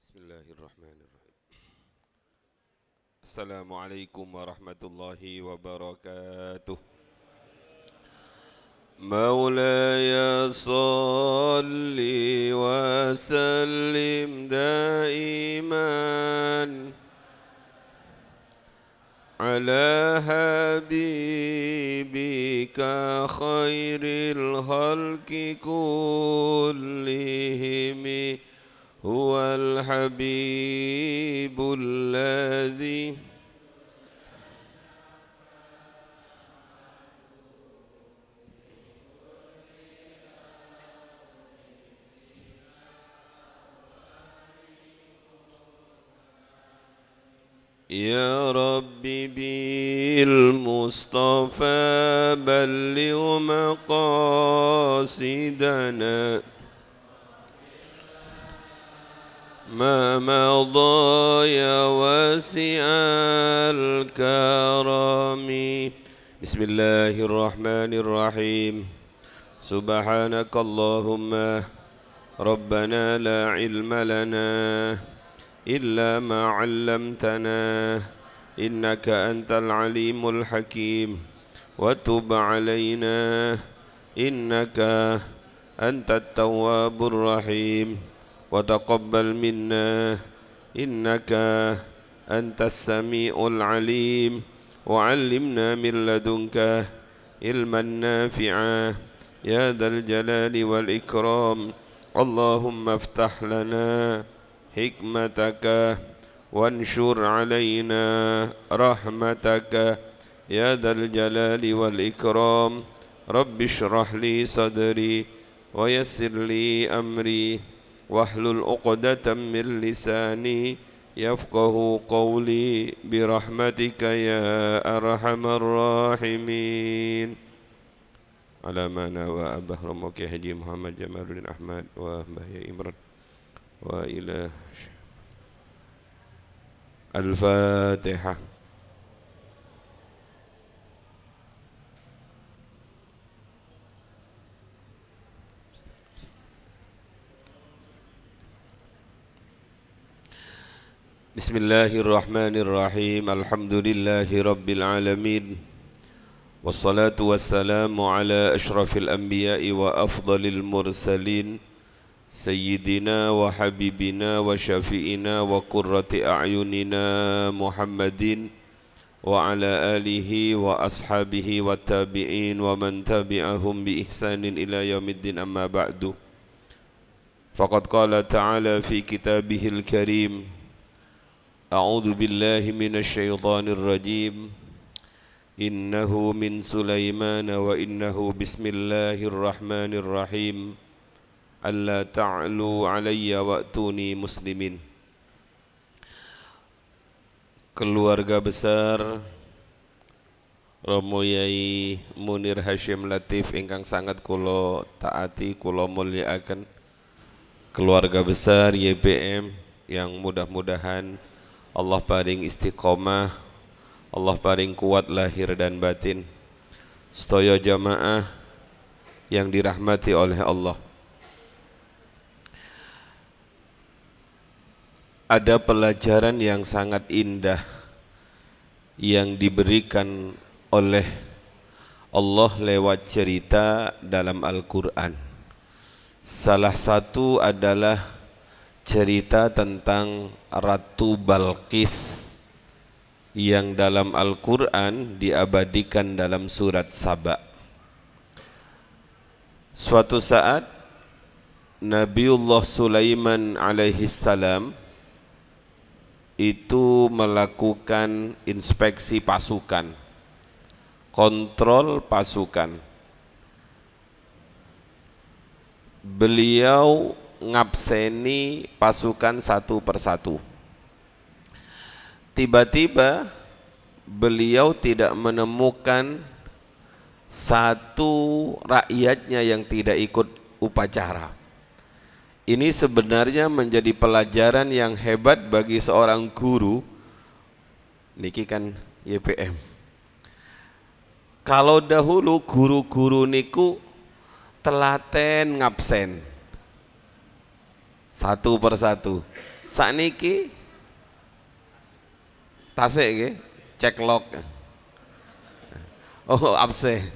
Bismillahirrahmanirrahim. Assalamualaikum warahmatullahi wabarakatuh. Maulaya salli wa sallim daiman ala habibika khairil khalqi kullihim هو الحبيب الذي يا ربي بالمصطفى بلغ مقاصدنا ما مضى يا واسع الكرم. بسم الله الرحمن الرحيم. سبحانك اللهم ربنا لا علم لنا إلا ما علمتنا إنك أنت العليم الحكيم وتب علينا إنك أنت التواب الرحيم وتقبل منا إنك أنت السميع العليم وعلمنا من لدنك علما نافعا يا ذا الجلال والإكرام. اللهم افتح لنا حكمتك وانشر علينا رحمتك يا ذا الجلال والإكرام. رب اشرح لي صدري ويسر لي أمري واحلل عقدة من لساني يفقه قولي برحمتك يا أرحم الراحمين. على ما نوى أبا رمك حجي محمد جمال الدين أحمد وبهي إمران وإلى الفاتحة. Bismillahirrahmanirrahim. Alhamdulillahi rabbil alamin. Wassalatu wassalamu ala ashrafil anbiya'i wa afdalil mursalin Sayyidina wa habibina wa syafi'ina wa qurrati a'yunina Muhammadin wa ala alihi wa ashabihi wa tabi'in wa man tabi'ahum bi ihsanin ila yaumiddin, amma ba'du. Faqad qala ta'ala fi kitabihil karim: أعوذ بالله من الشيطان الرجيم إنه من سليمان وإنه بسم الله الرحمن الرحيم ألا تعلوا علي وأتوني مسلمين. Keluarga besar Romo Yai Munir Hashim Latif ingkang sangat kula taati kula mulyakaken, keluarga besar YPM yang mudah-mudahan Allah paring istiqomah, Allah paring kuat lahir dan batin, sedaya jamaah yang dirahmati oleh Allah. Ada pelajaran yang sangat indah yang diberikan oleh Allah lewat cerita dalam Al-Quran. Salah satu adalah cerita tentang Ratu Balqis yang dalam Al-Quran diabadikan dalam surat Saba. Suatu saat Nabiullah Sulaiman alaihi salam itu melakukan inspeksi pasukan, kontrol pasukan. Beliau ngabseni pasukan satu persatu. Tiba-tiba beliau tidak menemukan satu rakyatnya yang tidak ikut upacara. Ini sebenarnya menjadi pelajaran yang hebat bagi seorang guru. Niki kan YPM. Kalau dahulu guru-guru niku telaten ngabsen satu persatu. Sakniki tasik nggih, cek log. Oh, absen.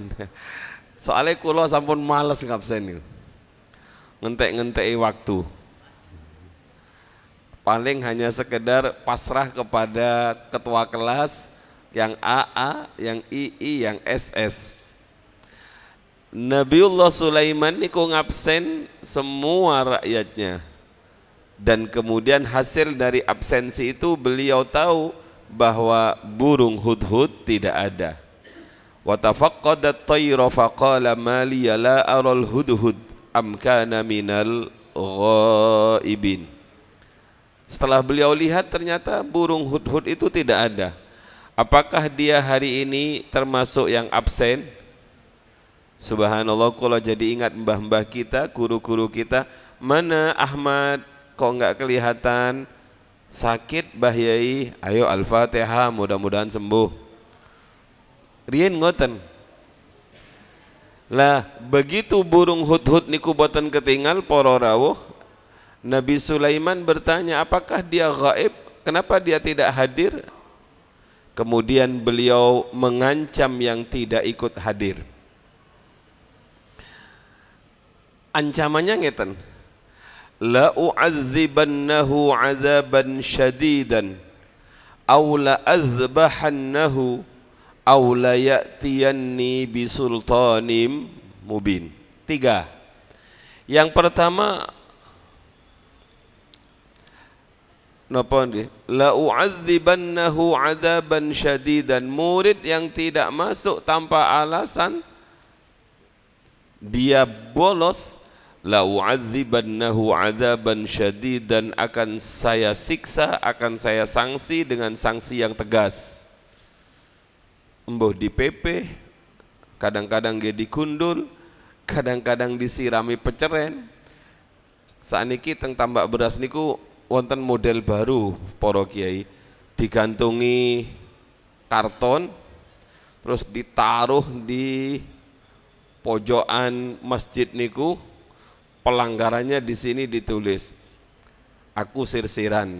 Soalnya kula sampun males ngabsen niku. Ngentek-ngenteki waktu. Paling hanya sekedar pasrah kepada ketua kelas yang AA, yang II, yang SS. Nabiullah Sulaiman niku ngabsen semua rakyatnya. Dan kemudian hasil dari absensi itu beliau tahu bahwa burung hudhud tidak ada. Wa tafaqqada at-tayra faqala ma liya la aral hudhud am kana minal ghaibin. Setelah beliau lihat ternyata burung hudhud itu tidak ada. Apakah dia hari ini termasuk yang absen? Subhanallah, kalau jadi ingat mbah-mbah kita, guru-guru kita, mana Ahmad kok nggak kelihatan? Sakit Mbah Yai, ayo Al-Fatihah, mudah-mudahan sembuh. Rien ngoten. Lah begitu burung hudhud niku boten ketinggal para rawuh, Nabi Sulaiman bertanya apakah dia gaib, kenapa dia tidak hadir? Kemudian beliau mengancam yang tidak ikut hadir. Ancamannya ngeten, la u'adzibannahu 'adzaban syadidan aw la azbahannahu aw la ya'tiyanni bisultanim mubin. 3. Yang pertama, napa nggih? La u'adzibannahu 'adzaban syadidan, murid yang tidak masuk tanpa alasan dia bolos, la u'adzibannahu 'adzaban syadidan, akan saya siksa, akan saya sanksi dengan sanksi yang tegas. Embuh di PP, kadang-kadang dia dikundul, kadang-kadang disirami peceren. Sakniki teng tambak beras niku wonten model baru para kiai, digantungi karton terus ditaruh di pojokan masjid niku, pelanggarannya di sini ditulis aku sirsiran.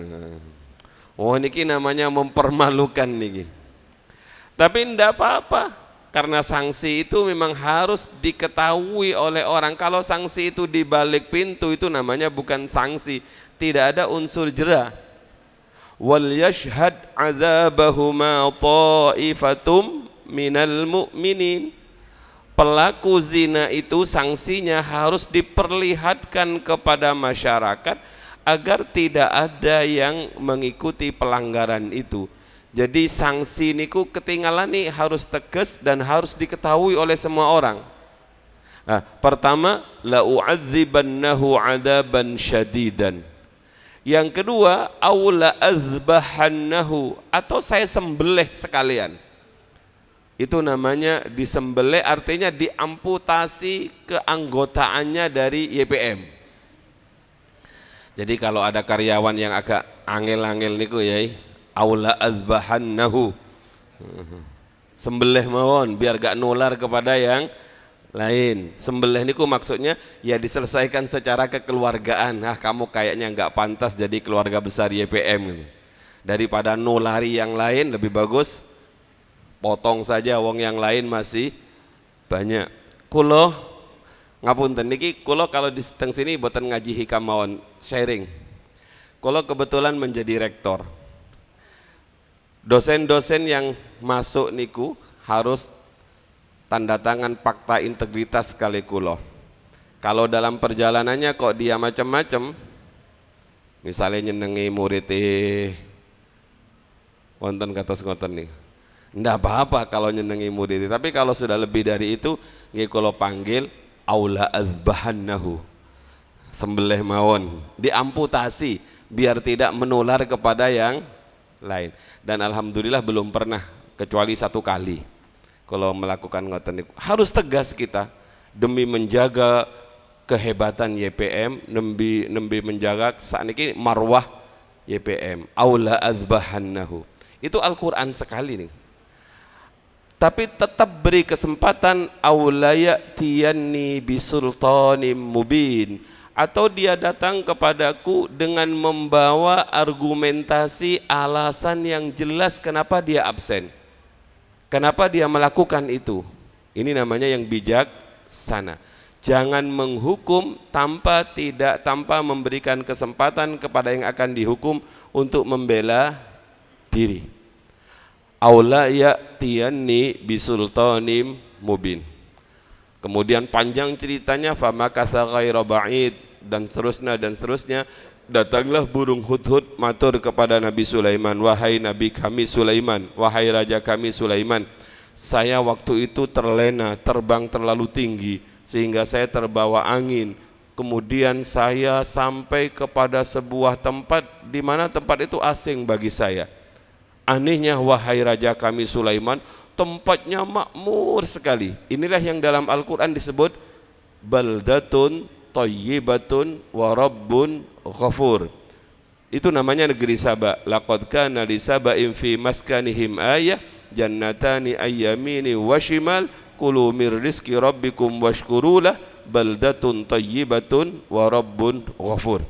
Oh niki namanya mempermalukan niki. Tapi ndak apa-apa, karena sanksi itu memang harus diketahui oleh orang. Kalau sanksi itu di balik pintu itu namanya bukan sanksi, tidak ada unsur jera. Wal yashhad 'adzabahuma ta'ifatum minal mu'minin. Pelaku zina itu sanksinya harus diperlihatkan kepada masyarakat agar tidak ada yang mengikuti pelanggaran itu. Jadi sanksi niku ketinggalan nih harus tegas dan harus diketahui oleh semua orang. Nah, pertama, la u'adzibannahu 'adzaban syadidan. Yang kedua, aula azbahannahu, atau saya sembelih sekalian. Itu namanya disembelih, artinya diamputasi keanggotaannya dari YPM. Jadi kalau ada karyawan yang agak angel-angel niku ya, aula azbahannahu, sembelih mawon biar gak nular kepada yang lain. Sembelih niku maksudnya ya diselesaikan secara kekeluargaan. Nah kamu kayaknya nggak pantas jadi keluarga besar YPM, daripada nulari yang lain lebih bagus potong saja, wong yang lain masih banyak. Kulo ngapunten niki, kulo kalau di teng sini boten ngaji hikam mawon, sharing. Kulo kebetulan menjadi rektor. Dosen-dosen yang masuk niku harus tanda tangan fakta integritas kali kulo. Kalau dalam perjalanannya kok dia macam-macam, misalnya nyenengi murid wonten kados ngoten nih, ndak apa-apa kalau nyenengi murid. Tapi kalau sudah lebih dari itu, nggih kulo panggil aula azbahannahu, sembelih mawon, diamputasi biar tidak menular kepada yang lain. Dan alhamdulillah belum pernah, kecuali satu kali kalau melakukan ngoten niku. Harus tegas kita demi menjaga kehebatan YPM, demi menjaga sakniki marwah YPM. Aula azbahannahu, itu Al-Qur'an sekali nih. Tapi tetap beri kesempatan, aula ya'tiyanni bisultanim mubin, atau dia datang kepadaku dengan membawa argumentasi alasan yang jelas kenapa dia absen, kenapa dia melakukan itu. Ini namanya yang bijaksana. Jangan menghukum tanpa memberikan kesempatan kepada yang akan dihukum untuk membela diri. Aula ya'tiyanni bisultanim mubin. Kemudian panjang ceritanya, famakatha ghaira ba'id, dan seterusnya. Datanglah burung hudhud matur kepada Nabi Sulaiman, wahai Nabi kami Sulaiman, wahai raja kami Sulaiman, saya waktu itu terlena, terbang terlalu tinggi sehingga saya terbawa angin. Kemudian saya sampai kepada sebuah tempat di mana tempat itu asing bagi saya. Anehnya wahai raja kami Sulaiman, tempatnya makmur sekali. Inilah yang dalam Al-Quran disebut baldatun thayyibatun wa rabbun ghafur. Itu namanya negeri Saba. Laqad kana li saba'in fi maskanihim ayah jannatani ayyamini wa shimal kulu mir rizqi rabbikum washkurulah baldatun thayyibatun wa rabbun ghafur.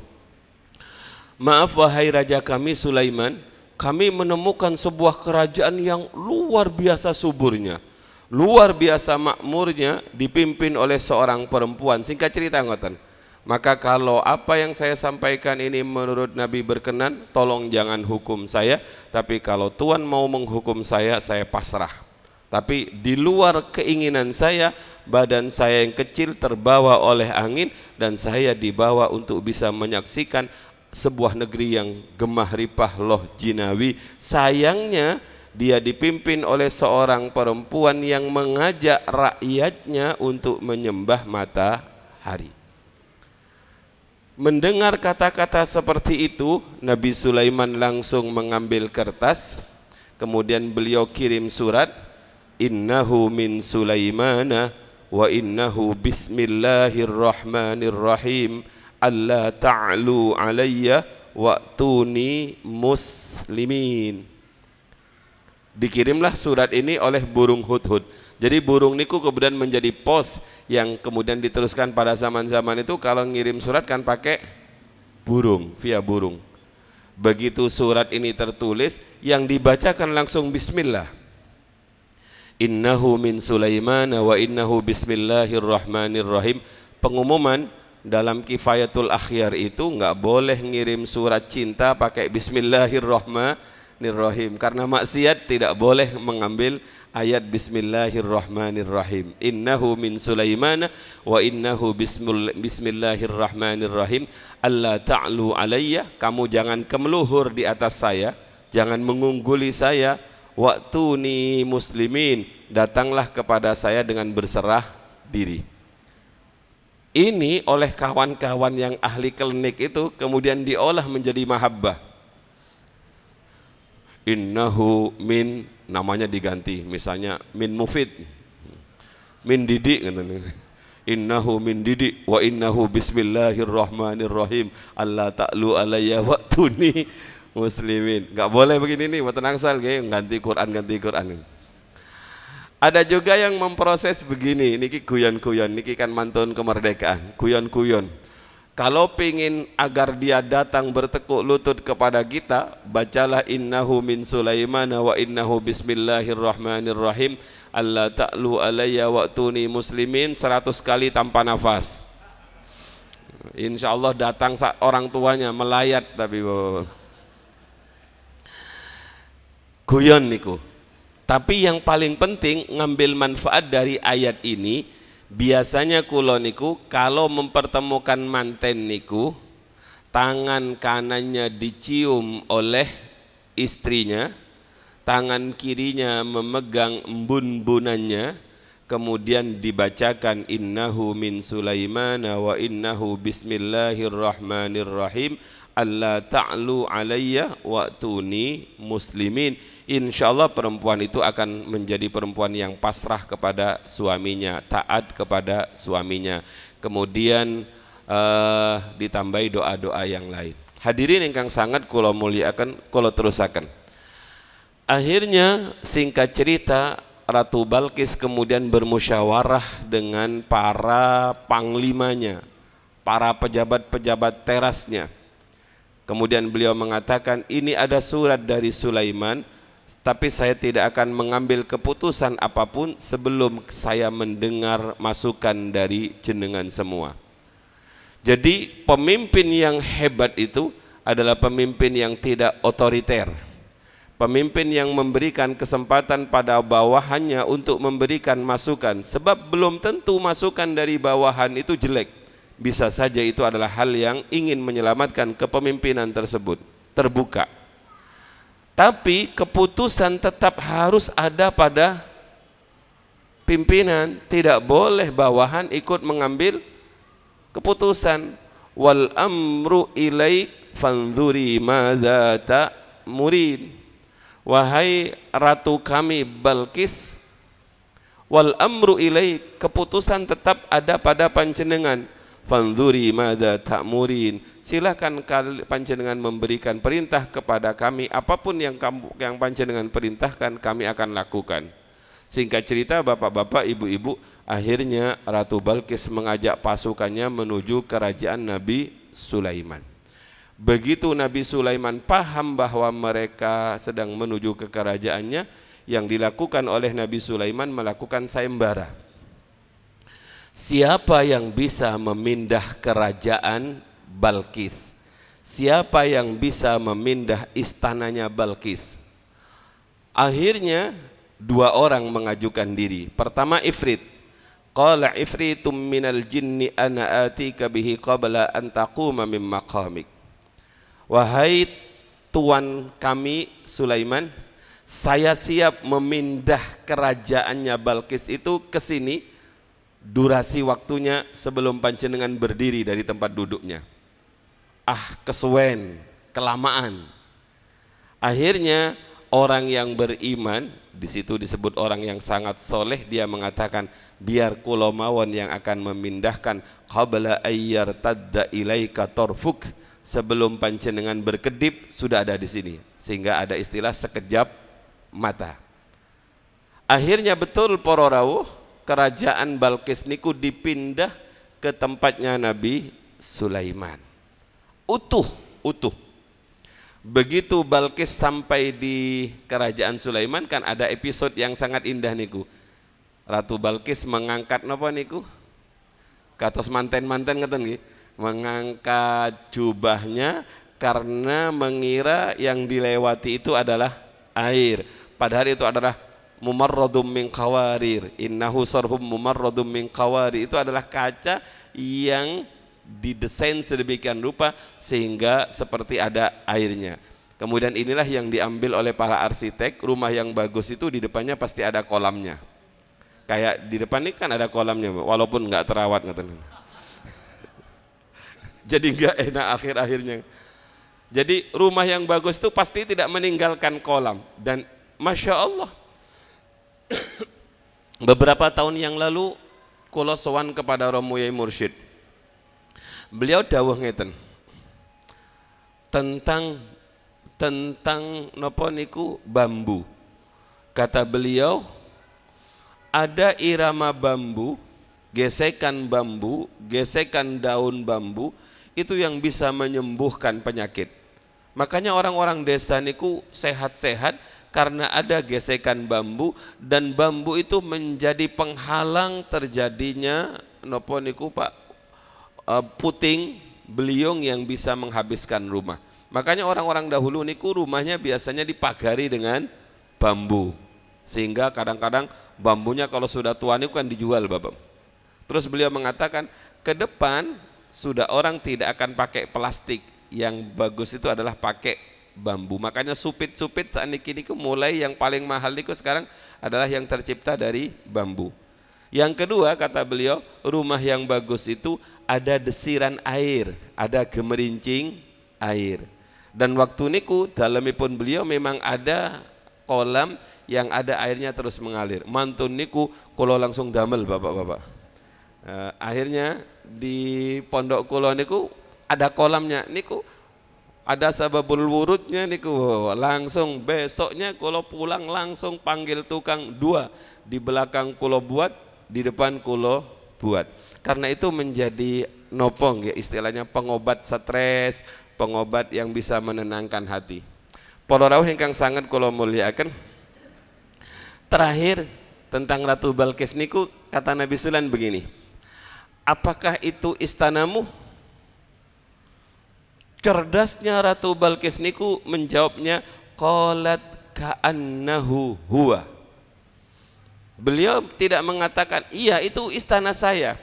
Maaf wahai raja kami Sulaiman, kami menemukan sebuah kerajaan yang luar biasa suburnya, luar biasa makmurnya, dipimpin oleh seorang perempuan. Singkat cerita ngoten. Maka kalau apa yang saya sampaikan ini menurut Nabi berkenan, tolong jangan hukum saya. Tapi kalau Tuhan mau menghukum saya pasrah. Tapi di luar keinginan saya, badan saya yang kecil terbawa oleh angin dan saya dibawa untuk bisa menyaksikan sebuah negeri yang gemah ripah loh jinawi. Sayangnya dia dipimpin oleh seorang perempuan yang mengajak rakyatnya untuk menyembah matahari. Mendengar kata-kata seperti itu, Nabi Sulaiman langsung mengambil kertas, kemudian beliau kirim surat, innahu min Sulaimana wa innahu bismillahirrahmanirrahim alla ta'lu alayya wa'tuni muslimin. Dikirimlah surat ini oleh burung hudhud. Jadi burung niku kemudian menjadi pos yang kemudian diteruskan pada zaman-zaman itu. Kalau ngirim surat kan pakai burung, via burung. Begitu surat ini tertulis, yang dibacakan langsung bismillah. Innahu min Sulaiman wa innahu bismillahirrahmanirrahim. Pengumuman dalam Kifayatul Akhyar itu nggak boleh ngirim surat cinta pakai bismillahirrahmanirrahim, karena maksiat tidak boleh mengambil ayat bismillahirrahmanirrahim. Innahu min Sulaiman wa innahu bismillahirrahmanirrahim alla ta'lu alayya, kamu jangan kemeluhur di atas saya, jangan mengungguli saya, wa'tuni muslimin, datanglah kepada saya dengan berserah diri. Ini oleh kawan-kawan yang ahli klinik itu kemudian diolah menjadi mahabbah. Innahu min, namanya diganti, misalnya min mufid, min didik, innahu min didik wa innahu bismillahirrahmanirrahim alla ta'lu alayya wa'tuni muslimin. Gak boleh begini nih, buat nangsal ganti Quran. Ada juga yang memproses begini, niki guyon-guyon, niki kan mantun kemerdekaan, guyon-guyon. Kalau pingin agar dia datang bertekuk lutut kepada kita, bacalah innahu min Sulaiman wa innahu bismillahirrahmanirrahim alla ta'lu alayya wa'tuni muslimin 100 kali tanpa nafas. Insya Allah datang orang tuanya melayat, tapi guyon niku. Tapi yang paling penting ngambil manfaat dari ayat ini. Biasanya kulo niku kalau mempertemukan manten niku, tangan kanannya dicium oleh istrinya, tangan kirinya memegang embun-bunannya, kemudian dibacakan innahu min Sulaiman wa innahu bismillahirrahmanirrahim alla ta'lu alayya wa'tuni muslimin. Insyaallah perempuan itu akan menjadi perempuan yang pasrah kepada suaminya, taat kepada suaminya. Kemudian ditambahi doa-doa yang lain. Hadirin ingkang sangat kula muliakan, kula terusaken. Akhirnya singkat cerita, Ratu Balkis kemudian bermusyawarah dengan para panglimanya, para pejabat-pejabat terasnya. Kemudian beliau mengatakan, ini ada surat dari Sulaiman, tapi saya tidak akan mengambil keputusan apapun sebelum saya mendengar masukan dari jenengan semua. Jadi pemimpin yang hebat itu adalah pemimpin yang tidak otoriter, pemimpin yang memberikan kesempatan pada bawahannya untuk memberikan masukan, sebab belum tentu masukan dari bawahan itu jelek. Bisa saja itu adalah hal yang ingin menyelamatkan kepemimpinan tersebut, terbuka. Tapi keputusan tetap harus ada pada pimpinan, tidak boleh bawahan ikut mengambil keputusan. Wal amru ilaik fanzuri madza ta'murin. Wahai ratu kami Balkis, wal amru ilaik, keputusan tetap ada pada panjenengan. Fanzuri madza ta'murin, silakan panjenengan memberikan perintah kepada kami, apapun yang panjenengan perintahkan kami akan lakukan. Singkat cerita bapak-bapak, ibu-ibu, akhirnya Ratu Balkis mengajak pasukannya menuju kerajaan Nabi Sulaiman. Begitu Nabi Sulaiman paham bahwa mereka sedang menuju ke kerajaannya, yang dilakukan oleh Nabi Sulaiman melakukan sayembara. Siapa yang bisa memindah kerajaan Balkis? Siapa yang bisa memindah istananya Balkis? Akhirnya dua orang mengajukan diri. Pertama Ifrit. Qala ifritum minal jinni ana atika bihi qabla an taquma min maqamik. Wahai tuan kami Sulaiman, saya siap memindah kerajaannya Balkis itu ke sini, durasi waktunya sebelum panjenengan berdiri dari tempat duduknya. Kesuwen, kelamaan. Akhirnya orang yang beriman, di situ disebut orang yang sangat soleh, dia mengatakan, biar kulo mawon yang akan memindahkan, qabla ayyar tadda ilaika torfuk, sebelum panjenengan berkedip sudah ada di sini, sehingga ada istilah sekejap mata. Akhirnya betul para rawuh, kerajaan Balkis niku dipindah ke tempatnya Nabi Sulaiman. Utuh. Begitu Balkis sampai di kerajaan Sulaiman, kan ada episode yang sangat indah niku. Ratu Balkis mengangkat napa niku? Kados manten-manten ngeten nggih, mengangkat jubahnya karena mengira yang dilewati itu adalah air, padahal itu adalah mumarradum min qawarir, innahu sarhum mumarradum min qawarir, itu adalah kaca yang didesain sedemikian rupa sehingga seperti ada airnya. Kemudian inilah yang diambil oleh para arsitek. Rumah yang bagus itu di depannya pasti ada kolamnya, kayak di depan ini kan ada kolamnya walaupun nggak terawat ngaten. Jadi nggak enak akhir-akhirnya. Jadi rumah yang bagus itu pasti tidak meninggalkan kolam. Dan Masya Allah, beberapa tahun yang lalu kula sowan kepada Romo Yai Mursyid, beliau dawuh ngeten tentang napa niku bambu. Kata beliau, ada irama bambu, gesekan daun bambu itu yang bisa menyembuhkan penyakit. Makanya orang-orang desa niku sehat-sehat karena ada gesekan bambu, dan bambu itu menjadi penghalang terjadinya napa niku Pak, puting beliung yang bisa menghabiskan rumah. Makanya orang-orang dahulu niku rumahnya biasanya dipagari dengan bambu, sehingga kadang-kadang bambunya kalau sudah tua niku kan dijual Bapak. Terus beliau mengatakan ke depan sudah orang tidak akan pakai plastik, yang bagus itu adalah pakai bambu. Makanya supit-supit saat ini mulai yang paling mahal niku sekarang adalah yang tercipta dari bambu. Yang kedua kata beliau, rumah yang bagus itu ada desiran air, ada gemerincing air. Dan waktu niku dalamipun beliau memang ada kolam yang ada airnya terus mengalir. Mantun niku kulo langsung damel bapak-bapak. Akhirnya di pondok kulo niku ada kolamnya niku, ada sababul wurudnya niku, langsung besoknya kulo pulang langsung panggil tukang 2, di belakang kulo buat, di depan kulo buat. Karena itu menjadi nopong ya, istilahnya pengobat stres, pengobat yang bisa menenangkan hati. Para rawuh ingkang sangat kula mulyakaken, terakhir tentang Ratu Balkis niku kata Nabi Sulaiman begini, apakah itu istanamu? Cerdasnya Ratu Balkis niku menjawabnya, qalat ka'annahu huwa. Beliau tidak mengatakan iya itu istana saya.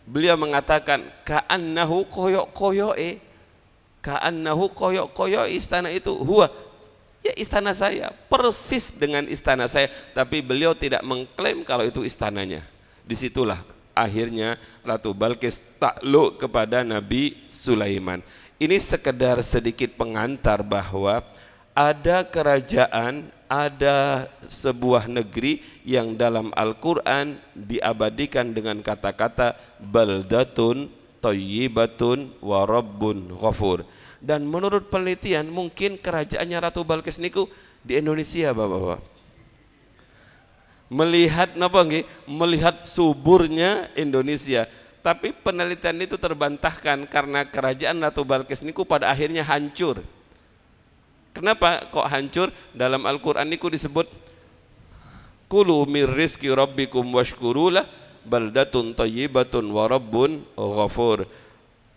Beliau mengatakan ka'annahu koyok-koyoke, ka'annahu koyok-koyok istana itu huwa, ya istana saya, persis dengan istana saya. Tapi beliau tidak mengklaim kalau itu istananya. Disitulah akhirnya Ratu Balkis takluk kepada Nabi Sulaiman. Ini sekedar sedikit pengantar bahwa ada kerajaan, ada sebuah negeri yang dalam Al-Quran diabadikan dengan kata-kata baldatun thayyibatun wa rabbun ghafur. Dan menurut penelitian mungkin kerajaannya Ratu Balkis niku di Indonesia, Bapak-bapak. Melihat napa nggih? Melihat suburnya Indonesia. Tapi penelitian itu terbantahkan karena kerajaan Ratu Balkis niku pada akhirnya hancur. Kenapa kok hancur? Dalam Al-Quran niku disebut kulu mir rizki rabbikum washkurulah baldatun thayyibatun wa rabbun ghafur.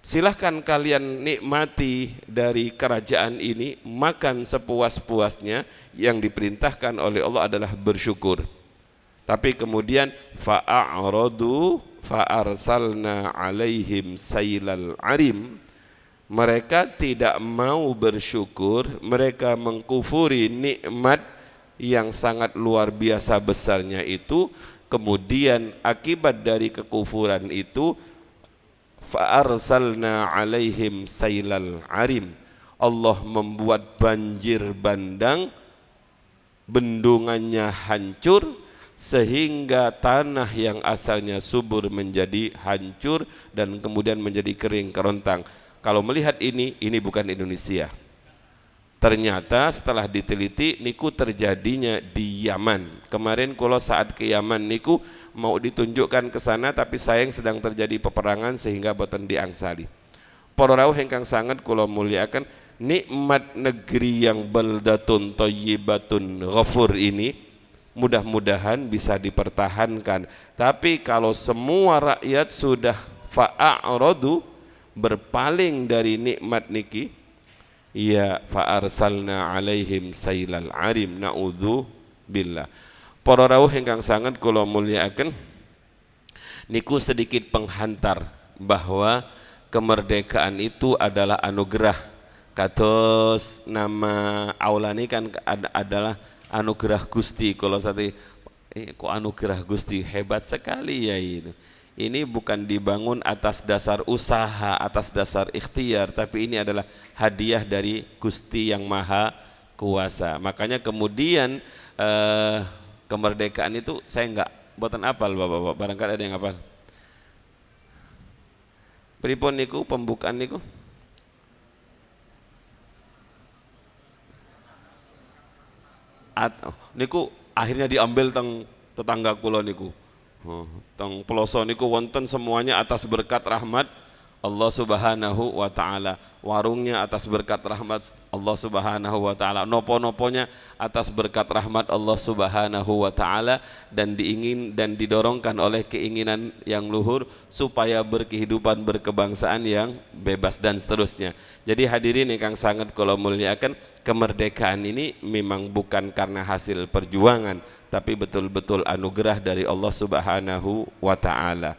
Silahkan kalian nikmati dari kerajaan ini, makan sepuas-puasnya. Yang diperintahkan oleh Allah adalah bersyukur. Tapi kemudian fa'aradu fa'arsalna alaihim sailal arim. Mereka tidak mau bersyukur, mereka mengkufuri nikmat yang sangat luar biasa besarnya itu. Kemudian akibat dari kekufuran itu, fa'arsalna alaihim sailal arim. Allah membuat banjir bandang, bendungannya hancur, sehingga tanah yang asalnya subur menjadi hancur dan kemudian menjadi kering kerontang. Kalau melihat ini bukan Indonesia. Ternyata setelah diteliti niku terjadinya di Yaman. Kemarin kalau saat ke Yaman niku mau ditunjukkan ke sana, tapi sayang sedang terjadi peperangan sehingga boten diangsali. Para rawuh ingkang sangat kula mulyakaken, nikmat negeri yang baldatun thayyibatun ghafur ini mudah-mudahan bisa dipertahankan. Tapi kalau semua rakyat sudah fa'aradu, berpaling dari nikmat niki, ya fa'arsalna alaihim sailal arim, na'udzu billah. Para rawuh ingkang sangat kula mulyakaken, niku sedikit penghantar bahwa kemerdekaan itu adalah anugerah. Kados nama aulani kan adalah anugerah Gusti. Kalau satu kok anugerah Gusti, hebat sekali ya ini. Ini bukan dibangun atas dasar usaha, atas dasar ikhtiar, tapi ini adalah hadiah dari Gusti yang Maha Kuasa. Makanya kemudian kemerdekaan itu saya enggak boten apal, Bapak-bapak. Barangkali ada yang apal. Pripun niku pembukaan niku? Niku akhirnya diambil teng tetangga kula niku. Teng peloso niku wonten semuanya atas berkat rahmat Allah Subhanahu wa taala. Warungnya atas berkat rahmat Allah Subhanahu wa taala, nopo-noponya atas berkat rahmat Allah Subhanahu wa taala, dan didorongkan oleh keinginan yang luhur supaya berkehidupan berkebangsaan yang bebas dan seterusnya. Jadi hadirin yang sangat kula muliakan, kemerdekaan ini memang bukan karena hasil perjuangan, tapi betul-betul anugerah dari Allah Subhanahu wa taala.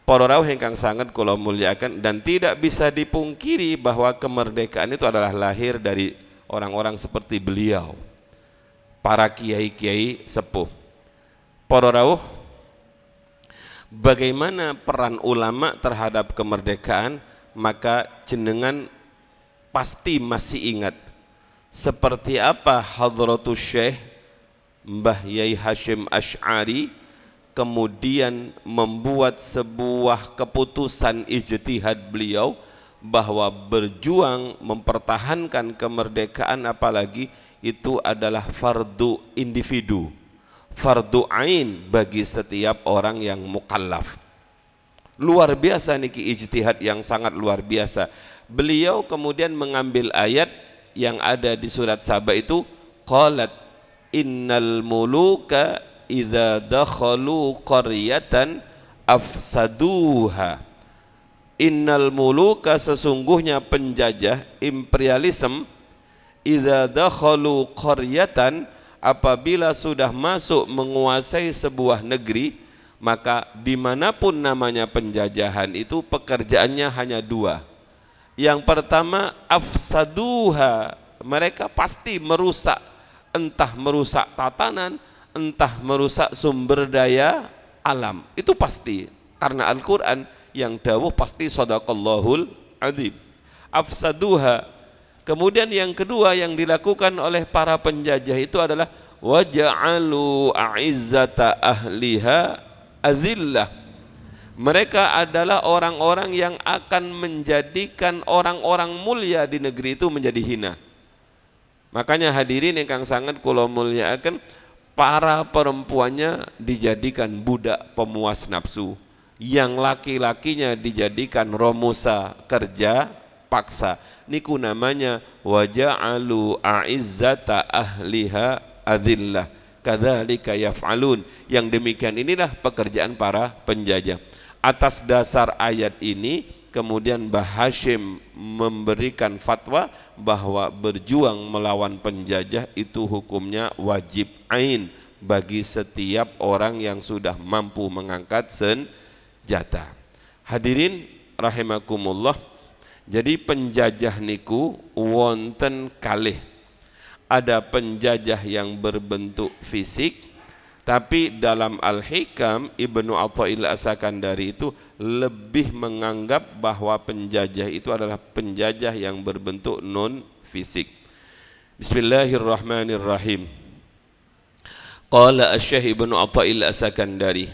Para rawuh ingkang sangat kula muliakan, dan tidak bisa dipungkiri bahwa kemerdekaan itu adalah lahir dari orang-orang seperti beliau, para kiai-kiai sepuh. Para rawuh, bagaimana peran ulama terhadap kemerdekaan? Maka jenengan pasti masih ingat seperti apa Hadratus Syekh Mbah Yai Hashim Asy'ari kemudian membuat sebuah keputusan ijtihad beliau bahwa berjuang mempertahankan kemerdekaan apalagi itu adalah fardu individu, fardu ain bagi setiap orang yang mukallaf. Luar biasa niki ijtihad yang sangat luar biasa. Beliau kemudian mengambil ayat yang ada di surat Saba itu, qalat innal muluka idza dakhalu qaryatan afsaduha. Innal muluka, sesungguhnya penjajah, imperialisme, idza dakhalu qaryatan, apabila sudah masuk menguasai sebuah negeri, maka dimanapun namanya penjajahan itu pekerjaannya hanya dua. Yang pertama, afsaduha, mereka pasti merusak, entah merusak tatanan, entah merusak sumber daya alam, itu pasti, karena Al-Quran yang dawuh pasti sadaqallahul adzim. Afsaduha. Kemudian yang kedua yang dilakukan oleh para penjajah itu adalah waja'alu a'izzata ahliha azillah. Mereka adalah orang-orang yang akan menjadikan orang-orang mulia di negeri itu menjadi hina. Makanya hadirin yang sangat kula mulyakaken, para perempuannya dijadikan budak pemuas nafsu, yang laki-lakinya dijadikan romusa, kerja paksa. Niku namanya waja'alu a'izzata ahliha adillah kadzalika yaf'alun. Yang demikian inilah pekerjaan para penjajah. Atas dasar ayat ini kemudian Mbah Hashim memberikan fatwa bahwa berjuang melawan penjajah itu hukumnya wajib ain bagi setiap orang yang sudah mampu mengangkat senjata. Hadirin rahimakumullah, jadi penjajah niku wonten kalih. Ada penjajah yang berbentuk fisik, tapi dalam Al-Hikam Ibnu Athaillah As-Sakandari itu lebih menganggap bahwa penjajah itu adalah penjajah yang berbentuk non fisik. Bismillahirrahmanirrahim. Qala Asy-Syaikh Ibnu Athaillah As-Sakandari,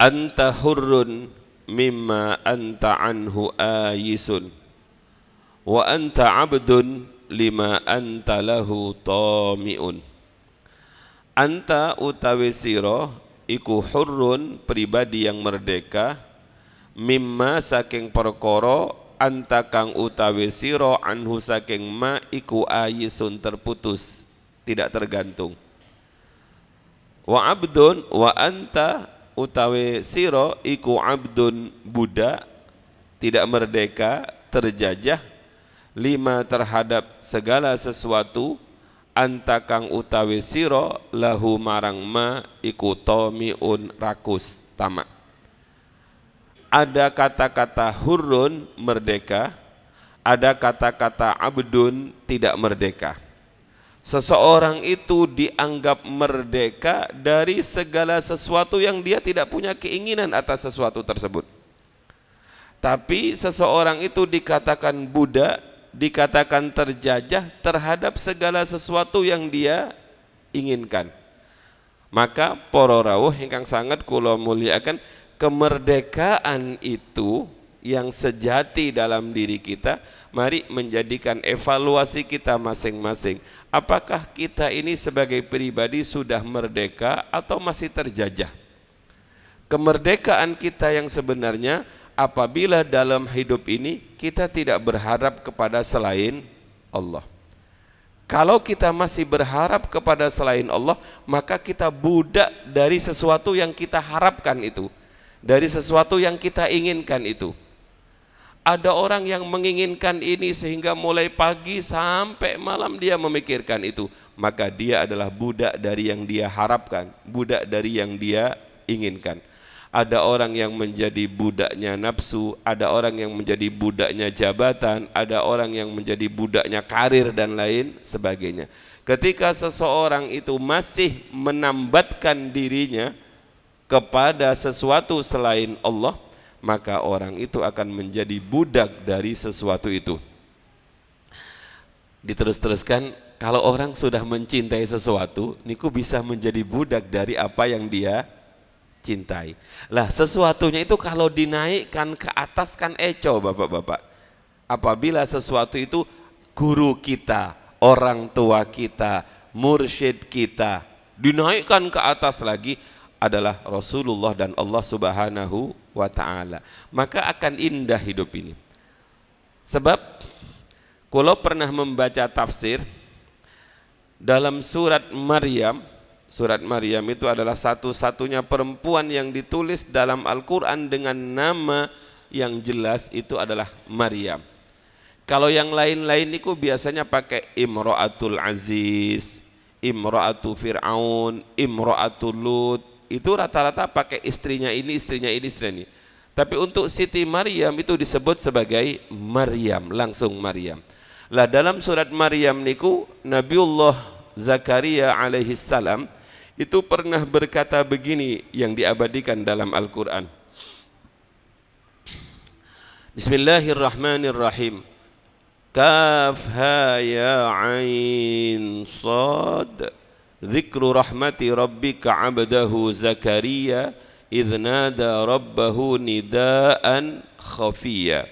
anta hurrun mimma anta anhu ayisun wa anta abdun lima anta lahu tamiun. Anta utawi sira iku hurrun, pribadi yang merdeka, mimma saking perkara, anta kang utawi sira anhu saking ma iku ayisun terputus, tidak tergantung. Wa abdun, wa anta utawi sira iku abdun, budak, tidak merdeka, terjajah, lima terhadap segala sesuatu, anta kang utawi sira lahu marang ma iku tamiun, rakus, tamak. Ada kata-kata hurrun, merdeka, ada kata-kata abdun, tidak merdeka. Seseorang itu dianggap merdeka dari segala sesuatu yang dia tidak punya keinginan atas sesuatu tersebut. Tapi seseorang itu dikatakan budak, dikatakan terjajah terhadap segala sesuatu yang dia inginkan. Maka para rawuh ingkang sangat kula mulyakaken, kemerdekaan itu yang sejati dalam diri kita, mari menjadikan evaluasi kita masing-masing. Apakah kita ini sebagai pribadi sudah merdeka atau masih terjajah? Kemerdekaan kita yang sebenarnya apabila dalam hidup ini kita tidak berharap kepada selain Allah. Kalau kita masih berharap kepada selain Allah, maka kita budak dari sesuatu yang kita harapkan itu, dari sesuatu yang kita inginkan itu. Ada orang yang menginginkan ini sehingga mulai pagi sampai malam dia memikirkan itu, maka dia adalah budak dari yang dia harapkan, budak dari yang dia inginkan. Ada orang yang menjadi budaknya nafsu, ada orang yang menjadi budaknya jabatan, ada orang yang menjadi budaknya karir dan lain sebagainya. Ketika seseorang itu masih menambatkan dirinya kepada sesuatu selain Allah, maka orang itu akan menjadi budak dari sesuatu itu. Diterus-teruskan, kalau orang sudah mencintai sesuatu, niku bisa menjadi budak dari apa yang dia cintai. Lah, sesuatunya itu kalau dinaikkan ke atas kan eco, bapak-bapak. Apabila sesuatu itu guru kita, orang tua kita, mursyid kita, dinaikkan ke atas lagi, adalah Rasulullah dan Allah Subhanahu wa ta'ala. Maka akan indah hidup ini. Sebab kalau pernah membaca tafsir dalam surat Maryam itu adalah satu-satunya perempuan yang ditulis dalam Al-Quran dengan nama yang jelas, itu adalah Maryam. Kalau yang lain-lain itu biasanya pakai Imra'atul Aziz, Imra'atu Fir'aun, Imra'atul Lut, itu rata-rata pakai istrinya ini. Tapi untuk Siti Maryam itu disebut sebagai Maryam, langsung Maryam. Lah dalam surat Maryam niku Nabiullah Zakaria alaihi salam itu pernah berkata begini yang diabadikan dalam Al-Quran. Bismillahirrahmanirrahim. Kaf ha ya ain sad. Dzikru rahmati rabbika 'abdahu Zakaria idh nada rabbahu nidaan khafiyya.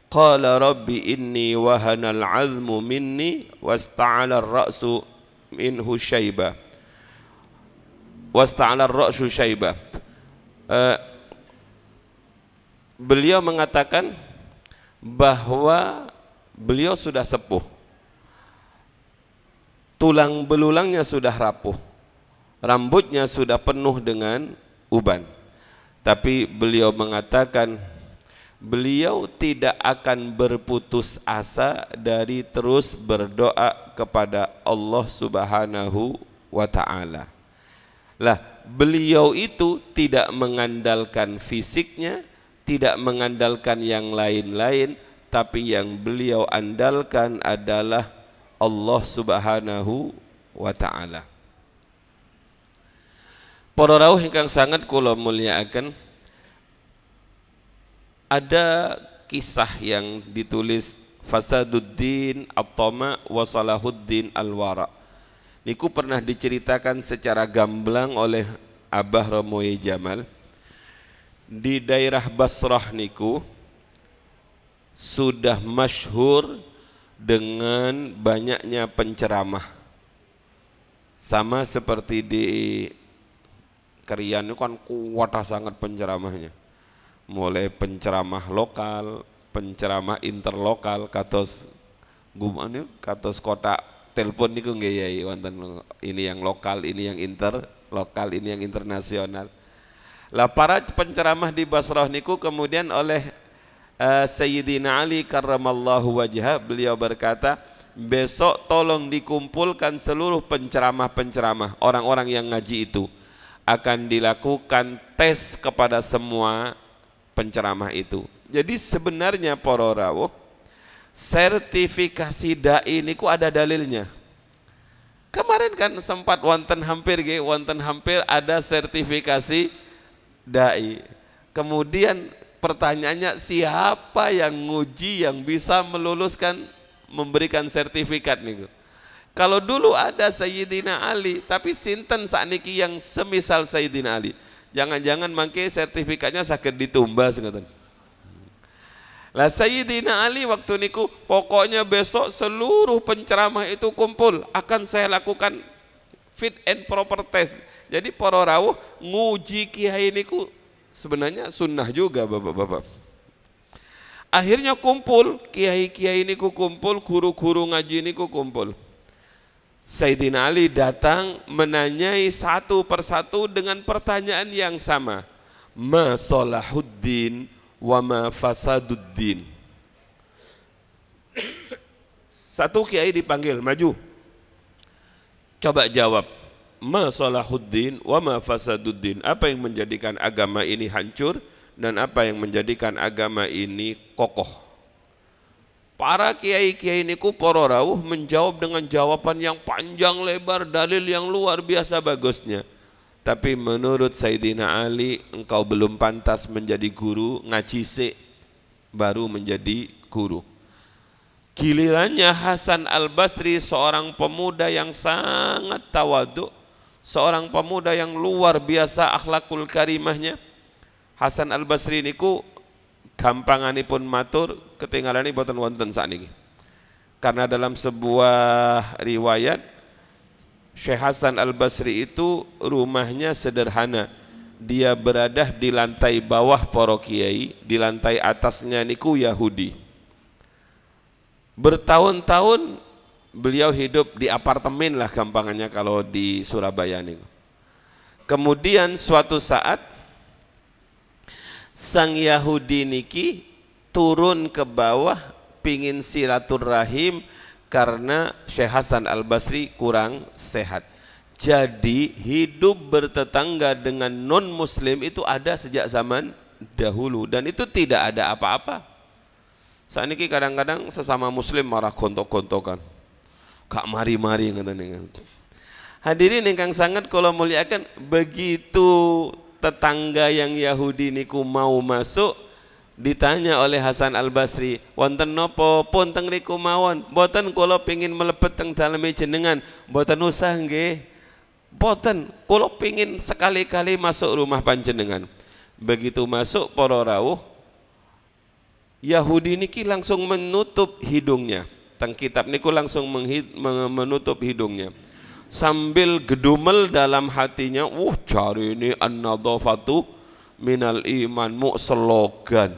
Qala rabbi inni wahana al-'azmu minni wasta'ala ar-ra'su minhu shaybah. Wasta'ala ar-ra'su shaybah. Beliau mengatakan bahwa beliau sudah sepuh, tulang belulangnya sudah rapuh, rambutnya sudah penuh dengan uban. Tapi beliau mengatakan beliau tidak akan berputus asa dari terus berdoa kepada Allah Subhanahu wa ta'ala. Lah, beliau itu tidak mengandalkan fisiknya, tidak mengandalkan yang lain-lain, tapi yang beliau andalkan adalah Allah Subhanahu wa ta'ala. Para rawuh ingkang sangat kula mulyakaken, ada kisah yang ditulis Fasaduddin At-Tama wa Salahuddin Al-Wara. Niku pernah diceritakan secara gamblang oleh Abah Ramoye Jamal. Di daerah Basrah niku sudah masyhur dengan banyaknya penceramah. Sama seperti di Kerian itu kan kuat sangat penceramahnya. Mulai penceramah lokal, penceramah interlokal, katos gumane katos kota telepon niku nggih yai wonten ini yang lokal, ini yang interlokal, ini yang internasional. Lah para penceramah di Basrah niku kemudian oleh Sayyidina Ali karramallahu wajhah, beliau berkata, besok tolong dikumpulkan seluruh penceramah-penceramah, orang-orang yang ngaji itu, akan dilakukan tes kepada semua penceramah itu. Jadi sebenarnya para rawuh, sertifikasi dai niku ada dalilnya. Kemarin kan sempat wonten hampir ada sertifikasi dai. Kemudian pertanyaannya, siapa yang nguji yang bisa meluluskan, memberikan sertifikat niku? Kalau dulu ada Sayyidina Ali, tapi sinten sakniki yang semisal Sayyidina Ali? Jangan-jangan mangke sertifikatnya saged ditumbas ngoten. Lah Sayyidina Ali waktu niku pokoknya besok seluruh penceramah itu kumpul, akan saya lakukan fit and proper test. Jadi para rawuh nguji kiai niku sebenarnya sunnah juga bapak-bapak. Akhirnya kumpul, kiai-kiai niku kumpul, guru-guru ngaji niku kumpul. Sayyidina Ali datang menanyai satu persatu dengan pertanyaan yang sama. Ma salahuddin wa ma fasaduddin. Satu kiai dipanggil, maju. Coba jawab. Ma salahuddin wa ma fasaduddin. Apa yang menjadikan agama ini hancur dan apa yang menjadikan agama ini kokoh? Para kiai-kiai niku para rawuh menjawab dengan jawaban yang panjang lebar, dalil yang luar biasa bagusnya. Tapi menurut Sayyidina Ali, engkau belum pantas menjadi guru, ngaji sik baru menjadi guru. Gilirannya Hasan Al-Basri, seorang pemuda yang sangat tawadhu, seorang pemuda yang luar biasa akhlakul karimahnya. Hasan Al-Basri niku gampanganipun matur, ketinggalani boten wonten sakniki. Karena dalam sebuah riwayat Syekh Hasan Al-Basri itu rumahnya sederhana, dia berada di lantai bawah para kiai, di lantai atasnya niku Yahudi. Bertahun-tahun beliau hidup di apartemen lah gampangannya kalau di Surabaya niku. Kemudian suatu saat sang Yahudi niki turun ke bawah pingin silaturahim karena Syekh Hasan Al-Basri kurang sehat. Jadi hidup bertetangga dengan non muslim itu ada sejak zaman dahulu dan itu tidak ada apa-apa. Saat ini kadang-kadang sesama muslim marah gontok-gontokan, kak mari-mari ngeten. Hadirin ingkang sangat kula muliakan, begitu tetangga yang Yahudi niku mau masuk, ditanya oleh Hasan Al-Basri, wonten nopo pun teng riku mawon? Boten kula pengin mlebet teng daleme jenengan. Boten usah nggih. Boten, kula pengin sekali-kali masuk rumah panjenengan. Begitu masuk para rawuh, Yahudi niki langsung menutup hidungnya. Teng kitab niku langsung menutup hidungnya. Sambil gedumel dalam hatinya, cari ini an-nadhafatu minal iman, mu slogan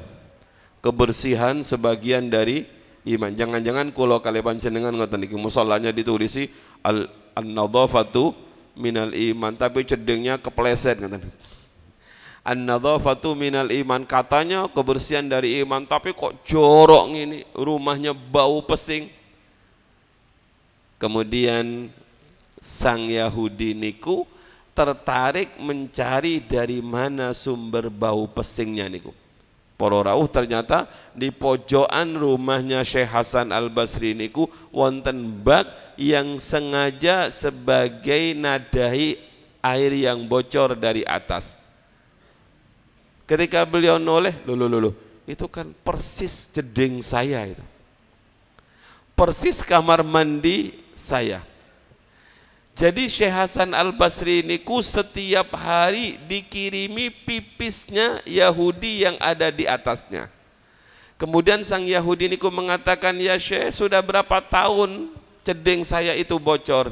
kebersihan sebagian dari iman. Jangan-jangan kula kali panjenengan ngoten niki musallanya ditulisi an-nadhafatu minal iman, tapi cedengnya kepleset ngoten. An-nadhafatu minal iman, katanya kebersihan dari iman, tapi kok jorok ngini, rumahnya bau pesing. Kemudian sang Yahudi niku tertarik mencari dari mana sumber bau pesingnya niku. Para rawuh ternyata di pojokan rumahnya Syekh Hasan Al-Basri niku wonten bak yang sengaja sebagai nadahi air yang bocor dari atas. Ketika beliau noleh, loh, itu kan persis jeding saya itu. Persis kamar mandi saya. Jadi Syekh Hasan Al-Basri niku setiap hari dikirimi pipisnya Yahudi yang ada di atasnya. Kemudian sang Yahudi niku mengatakan, ya Syekh, sudah berapa tahun cedeng saya itu bocor?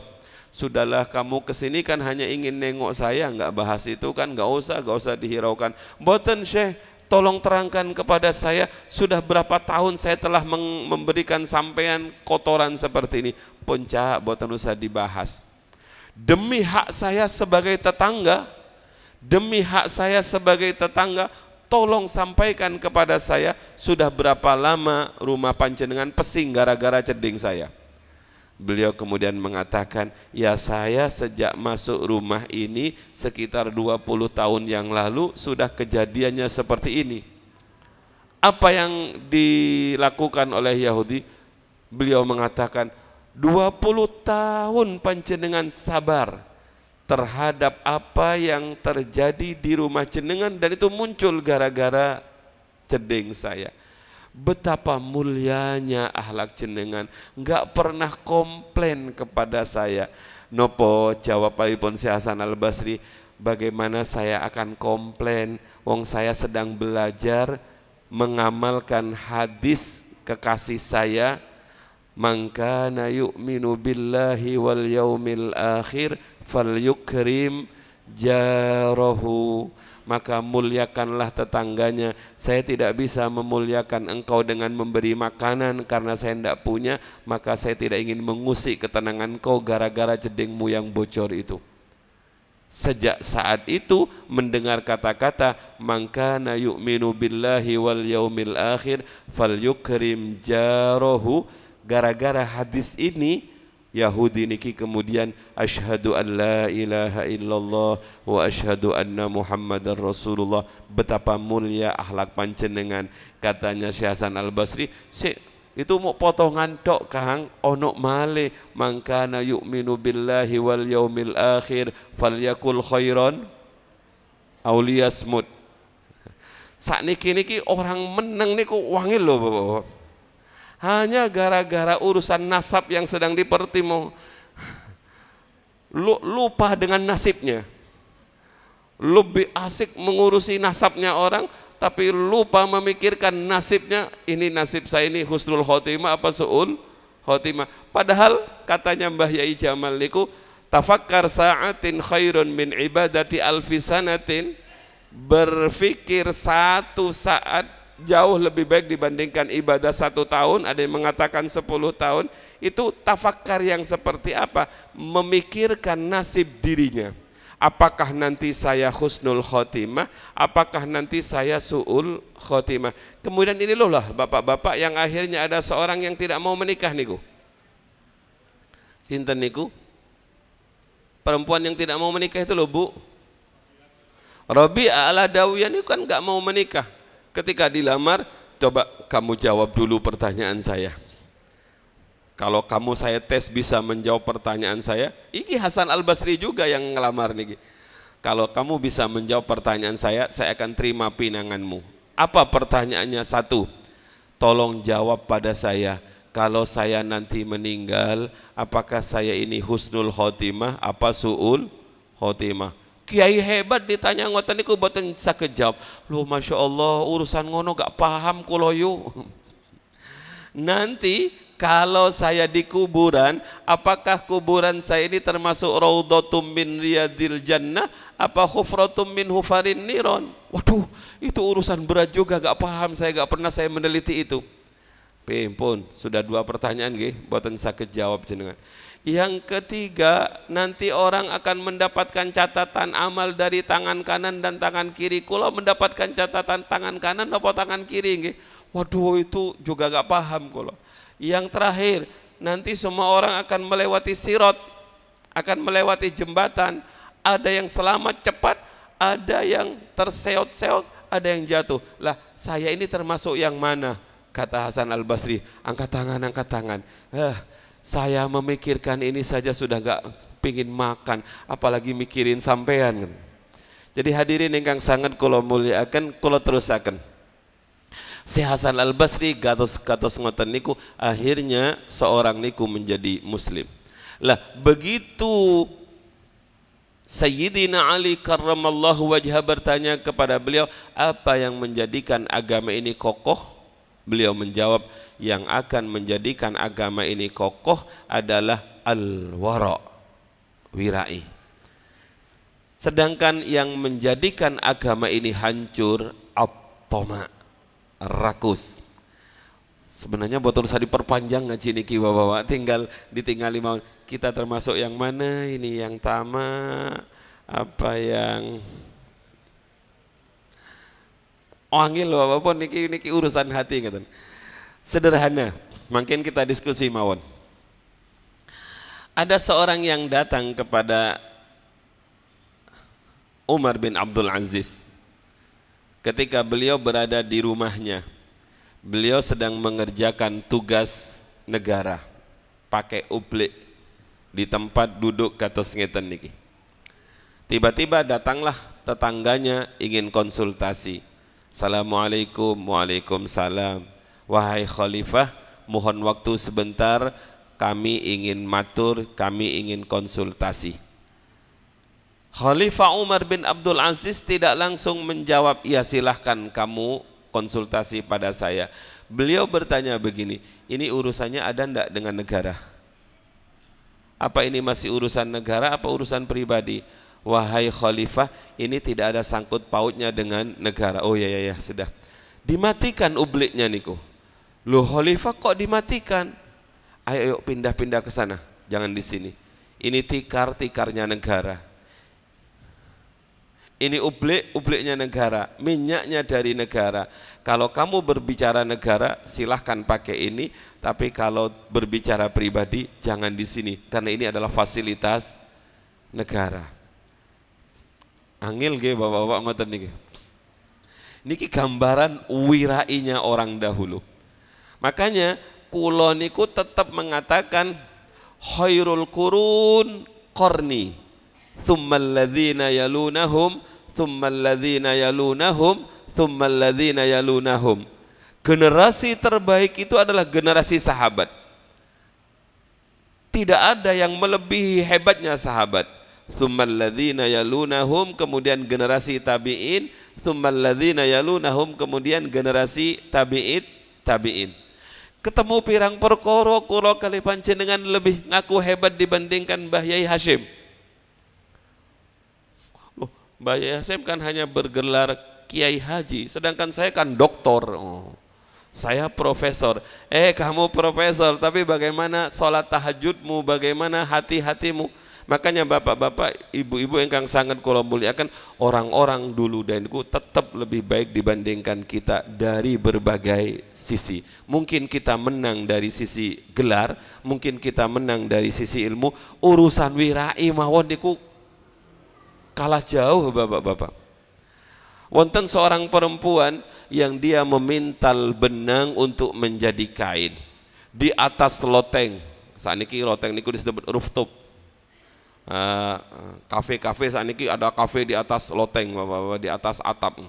Sudahlah, kamu kesini kan hanya ingin nengok saya, nggak bahas itu kan, nggak usah dihiraukan. Boten Syekh, tolong terangkan kepada saya, sudah berapa tahun saya telah memberikan sampean kotoran seperti ini. Puncak, boten usah dibahas. Demi hak saya sebagai tetangga, tolong sampaikan kepada saya, sudah berapa lama rumah panjenengan pesing gara-gara ceding saya. Beliau kemudian mengatakan, ya saya sejak masuk rumah ini sekitar 20 tahun yang lalu sudah kejadiannya seperti ini. Apa yang dilakukan oleh Yahudi? Beliau mengatakan, 20 tahun panjenengan sabar terhadap apa yang terjadi di rumah jenengan dan itu muncul gara-gara ceding saya. Betapa mulianya akhlak jenengan, enggak pernah komplain kepada saya. Nopo jawabipun Syekh Hasan Al-Basri, bagaimana saya akan komplain wong saya sedang belajar mengamalkan hadis kekasih saya, man kana yu'minu billahi wal yaumil akhir falyukrim jarahu, maka muliakanlah tetangganya. Saya tidak bisa memuliakan engkau dengan memberi makanan karena saya tidak punya, maka saya tidak ingin mengusik ketenangan kau gara-gara jedingmu yang bocor itu. Sejak saat itu mendengar kata-kata man kana yu'minu billahi wal yaumil akhir falyukrim jarahu, gara-gara hadis ini Yahudi niki kemudian asyhadu an la ilaha illallah wa asyhadu anna Muhammadar Rasulullah. Betapa mulia akhlak panjenengan. Katanya Syekh Hasan Al-Basri, itu mau potongan tok Kang, ono male man kana yu'minu billahi wal yaumil akhir falyakul khairan aw liyasmut. Sakniki orang meneng niku wangil lho Bapak. Hanya gara-gara urusan nasab yang sedang dipertimbangkan, lupa dengan nasibnya. Lebih asik mengurusi nasabnya orang, tapi lupa memikirkan nasibnya. Ini nasib saya ini husnul khotimah apa su'ul khotimah. Padahal katanya Mbah Yai Jamal niku, tafakkar sa'atin khairun min ibadati alfi sanatin. berpikir 1 saat jauh lebih baik dibandingkan ibadah 1 tahun, ada yang mengatakan 10 tahun. Itu tafakkar yang seperti apa? Memikirkan nasib dirinya. Apakah nanti saya husnul khotimah, apakah nanti saya su'ul khotimah. Kemudian ini loh lah bapak-bapak yang akhirnya ada seorang yang tidak mau menikah niku. Sinten niku? Perempuan yang tidak mau menikah itu loh Bu. Rabi'ah al-Adawiyah ini kan gak mau menikah. Ketika dilamar, coba kamu jawab dulu pertanyaan saya. Kalau kamu saya tes bisa menjawab pertanyaan saya, ini Hasan Al-Basri juga yang ngelamar nih. Kalau kamu bisa menjawab pertanyaan saya akan terima pinanganmu. Apa pertanyaannya? 1, tolong jawab pada saya, kalau saya nanti meninggal, apakah saya ini husnul khotimah apa su'ul khotimah? Kiai hebat ditanya ngoten niku boten saged jawab. Loh Masya Allah, urusan ngono gak paham kulo yu. Nanti kalau saya di kuburan, apakah kuburan saya ini termasuk raudhatum min riyadil jannah apa hufratum min hufarin niron? Waduh, itu urusan berat juga, gak paham saya, gak pernah saya meneliti itu. Pun sudah 2 pertanyaan nggih, boten saged jawab jenengan. Yang ketiga, nanti orang akan mendapatkan catatan amal dari tangan kanan dan tangan kiri. Kula mendapatkan catatan tangan kanan apa tangan kiri nggih? Waduh, itu juga gak paham kula. Yang terakhir, nanti semua orang akan melewati sirat, akan melewati jembatan. Ada yang selamat cepat, ada yang terseot-seot, ada yang jatuh. Lah, saya ini termasuk yang mana? Kata Hasan Al-Basri, angkat tangan, angkat tangan. Saya memikirkan ini saja sudah gak pingin makan, apalagi mikirin sampean. Jadi hadirin ingkang sangat kula mulyakaken, kula terusaken. Si Hasan Al-Basri gatos ngoten niku akhirnya seorang niku menjadi muslim. Lah begitu Sayyidina Ali karramallahu wajhah bertanya kepada beliau, apa yang menjadikan agama ini kokoh? Beliau menjawab, yang akan menjadikan agama ini kokoh adalah al-wara', wirai. Sedangkan yang menjadikan agama ini hancur at-tama', rakus. Sebenarnya botol usah diperpanjang ngaji niki bapak-bapak, tinggal ditinggali mau kita termasuk yang mana ini, yang tama apa yang angil bapak-bapak, niki urusan hati ngeten. Sederhana, makin kita diskusi mawon. Ada seorang yang datang kepada Umar bin Abdul Aziz. Ketika beliau berada di rumahnya, beliau sedang mengerjakan tugas negara pakai ublik di tempat duduk kados ngeten niki. Tiba-tiba datanglah tetangganya ingin konsultasi. Assalamualaikum. Waalaikumsalam. Wahai khalifah, mohon waktu sebentar, kami ingin matur, kami ingin konsultasi. Khalifah Umar bin Abdul Aziz tidak langsung menjawab, ya silahkan kamu konsultasi pada saya. Beliau bertanya begini, ini urusannya ada ndak dengan negara? Apa ini masih urusan negara, apa urusan pribadi? Wahai khalifah, ini tidak ada sangkut pautnya dengan negara. Oh ya sudah. Dimatikan ubliknya niku. Loh khalifah kok dimatikan? Ayo pindah-pindah ke sana, jangan di sini. Ini tikar-tikarnya negara. Ini ubliknya negara, minyaknya dari negara. Kalau kamu berbicara negara, silahkan pakai ini. Tapi kalau berbicara pribadi, jangan di sini, karena ini adalah fasilitas negara. Angil ge bapak-bapak ngoten niki. Niki gambaran wirainya orang dahulu. Makanya kula niku tetap mengatakan khairul qurun qarni, tsummal ladzina yalunahum, tsummal ladzina yalunahum, tsummal ladzina yalunahum. Generasi terbaik itu adalah generasi sahabat. Tidak ada yang melebihi hebatnya sahabat. Tsummal ladzina yalunahum, kemudian generasi tabi'in, tsummal ladzina yalunahum, kemudian generasi tabi'in. Ketemu pirang perkara kula kali panjenengan lebih ngaku hebat dibandingkan Mbah Yai Hashim. Loh, Mbah Yai Hasyim kan hanya bergelar kiai haji, sedangkan saya kan doktor. Oh, saya profesor. Kamu profesor, tapi bagaimana sholat tahajudmu, bagaimana hati-hatimu? Makanya bapak-bapak, ibu-ibu yang sangat kula muliakan, orang-orang dulu dan dulu tetap lebih baik dibandingkan kita dari berbagai sisi. Mungkin kita menang dari sisi gelar, mungkin kita menang dari sisi ilmu. Urusan wirai mawon niku kalah jauh bapak-bapak. Wonten seorang perempuan yang dia memintal benang untuk menjadi kain di atas loteng. Saat ini loteng niku disebut rooftop. Kafe-kafe saat ini ada kafe di atas loteng, bapak-bapak, di atas atap.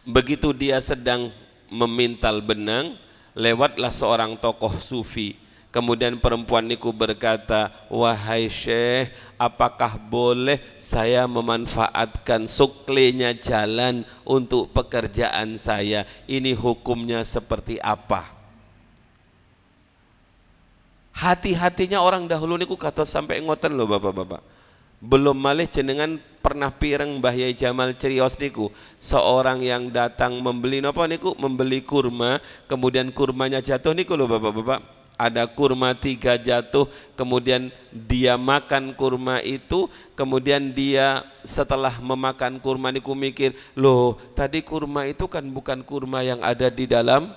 Begitu dia sedang memintal benang, lewatlah seorang tokoh sufi. Kemudian perempuan niku berkata, wahai syekh, apakah boleh saya memanfaatkan suklenya jalan untuk pekerjaan saya? Ini hukumnya seperti apa? Hati-hatinya orang dahulu niku kata sampai ngoten loh bapak-bapak. Belum malih jenengan pernah pireng Mbah Yai Jamal Cerios niku, seorang yang datang membeli napa niku, membeli kurma, kemudian kurmanya jatuh niku loh bapak-bapak. Ada kurma 3 jatuh, kemudian dia makan kurma itu, kemudian dia setelah memakan kurma niku mikir, loh tadi kurma itu kan bukan kurma yang ada di dalam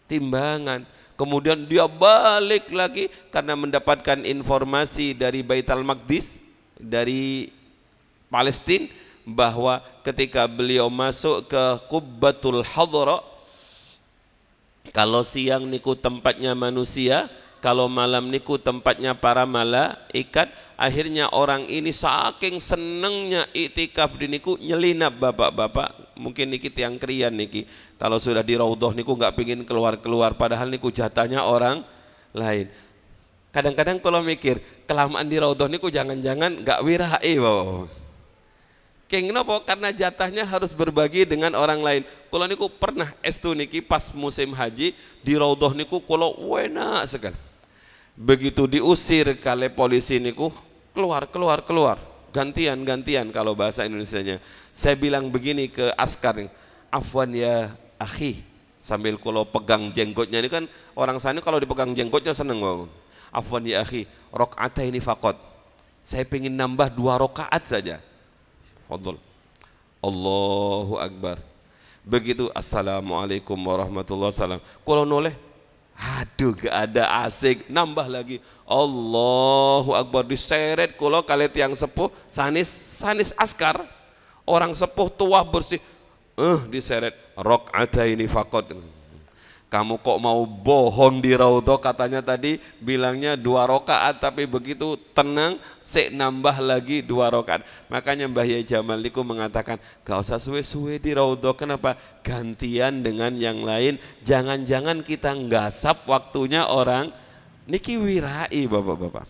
timbangan. Kemudian dia balik lagi karena mendapatkan informasi dari Baitul Maqdis, dari Palestina, bahwa ketika beliau masuk ke Qubbatul Hadra, kalau siang niku tempatnya manusia, kalau malam niku tempatnya para malaikat. Akhirnya orang ini saking senengnya iktikaf di niku nyelinap bapak-bapak. Mungkin niki tiang krian niki, kalau sudah di raudhah niku nggak pingin keluar-keluar, padahal niku jatahnya orang lain. Kadang-kadang kalau mikir kelamaan di raudhah niku jangan-jangan nggak wirai bapak. Kenapa? Karena jatahnya harus berbagi dengan orang lain. Kalau niku pernah estu niki pas musim haji di raudhah niku kalau enak sekali. Begitu diusir kali polisi niku keluar, gantian kalau bahasa Indonesianya. Saya bilang begini ke askar, afwan ya akhi, sambil kalau pegang jenggotnya. Ini kan orang sana kalau dipegang jenggotnya seneng bang. Afwan ya akhi, rakaat ini fakot, saya pengen nambah 2 rakaat saja. Fadol. Allahu Akbar. Begitu assalamualaikum warahmatullahi wabarakatuh, kalau noleh, aduh gak ada asik, nambah lagi Allahu Akbar. Diseret kulo kali tiang sepuh sanis askar, orang sepuh tua bersih, diseret rakaataini faqat. Kamu kok mau bohong di raudhah, katanya tadi bilangnya 2 rakaat, tapi begitu tenang sik nambah lagi 2 rakaat. Makanya Mbah Yai Jamal niku mengatakan gak usah suwe-suwe di raudhah. Kenapa? Gantian dengan yang lain, jangan-jangan kita ngasap waktunya orang niki wirai bapak-bapak.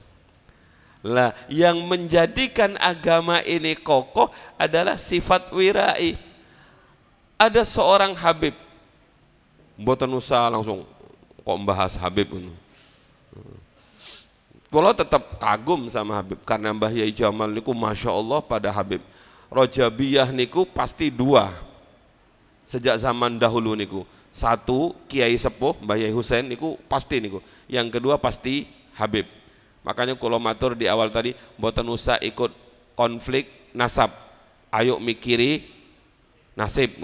Lah yang menjadikan agama ini kokoh adalah sifat wirai. Ada seorang Habib, mboten usah langsung kok membahas Habib ini. Kalau tetap kagum sama Habib karena Mbah Yai Jamal niku masya Allah pada Habib. Rojabiyah niku pasti 2 sejak zaman dahulu niku. 1 Kiai Sepuh Mbah Yai Husain niku pasti niku. Yang kedua pasti Habib. Makanya kalau matur di awal tadi, mboten usah ikut konflik nasab. Ayo mikiri nasib.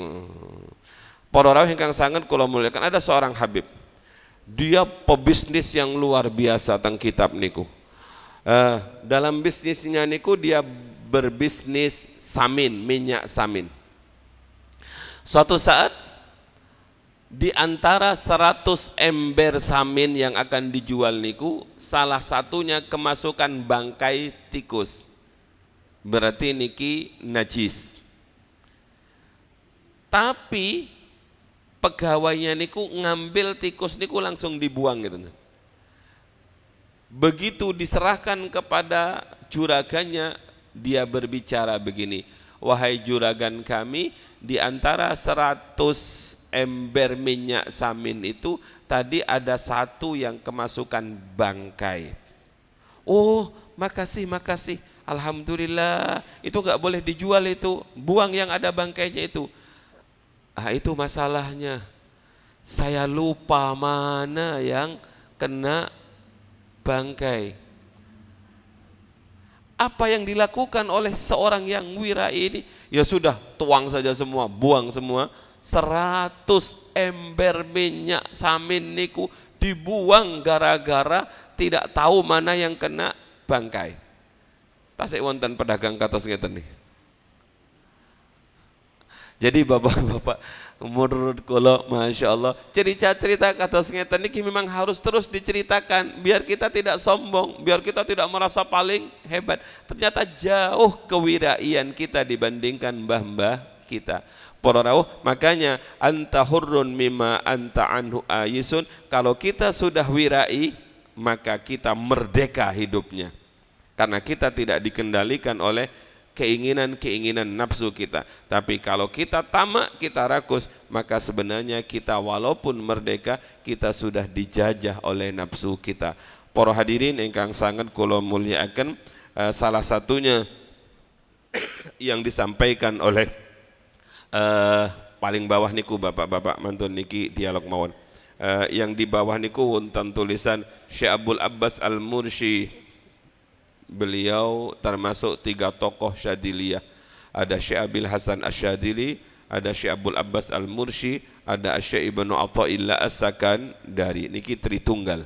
Para rawuh ingkang sanget kula muliakan, ada seorang Habib, dia pebisnis yang luar biasa teng kitab niku. Dalam bisnisnya niku dia berbisnis samin, minyak samin. Suatu saat di antara 100 ember samin yang akan dijual niku, salah satunya kemasukan bangkai tikus. Berarti niki najis. Tapi pegawainya niku ngambil tikus niku langsung dibuang gitu. Begitu diserahkan kepada juragannya, dia berbicara begini, wahai juragan kami, di antara 100 ember minyak samin itu tadi ada 1 yang kemasukan bangkai. Oh makasih, alhamdulillah, itu nggak boleh dijual, itu buang yang ada bangkainya itu. Ah, itu masalahnya, saya lupa mana yang kena bangkai. Apa yang dilakukan oleh seorang yang wirai ini? Ya sudah, tuang saja semua, buang semua. 100 ember minyak samin niku dibuang gara-gara tidak tahu mana yang kena bangkai. Tasik wonten pedagang kados ngeten nih. Jadi bapak-bapak, menurut kula masya Allah, cerita-cerita kados ngeten niki memang harus terus diceritakan biar kita tidak sombong, biar kita tidak merasa paling hebat. Ternyata jauh kewiraian kita dibandingkan mbah-mbah kita. Para rawuh, makanya anta hurrun mimma anta anhu ayisun. Kalau kita sudah wirai, maka kita merdeka hidupnya, karena kita tidak dikendalikan oleh keinginan-keinginan nafsu kita. Tapi kalau kita tamak, kita rakus, maka sebenarnya kita walaupun merdeka, kita sudah dijajah oleh nafsu kita. Para hadirin ingkang sangat kula mulyakaken, salah satunya yang disampaikan oleh paling bawah niku bapak-bapak mantun niki dialog mawon, yang di bawah niku wonten tulisan Syekh Abdul Abbas Al-Mursi. Beliau termasuk 3 tokoh Syadiliyah. Ada Syekh Abil Hasan Asyadili, ada Syekh Abdul Abbas Al-Mursi, ada Syekh Ibnu Athaillah As-Sakandari. Niki Tritunggal.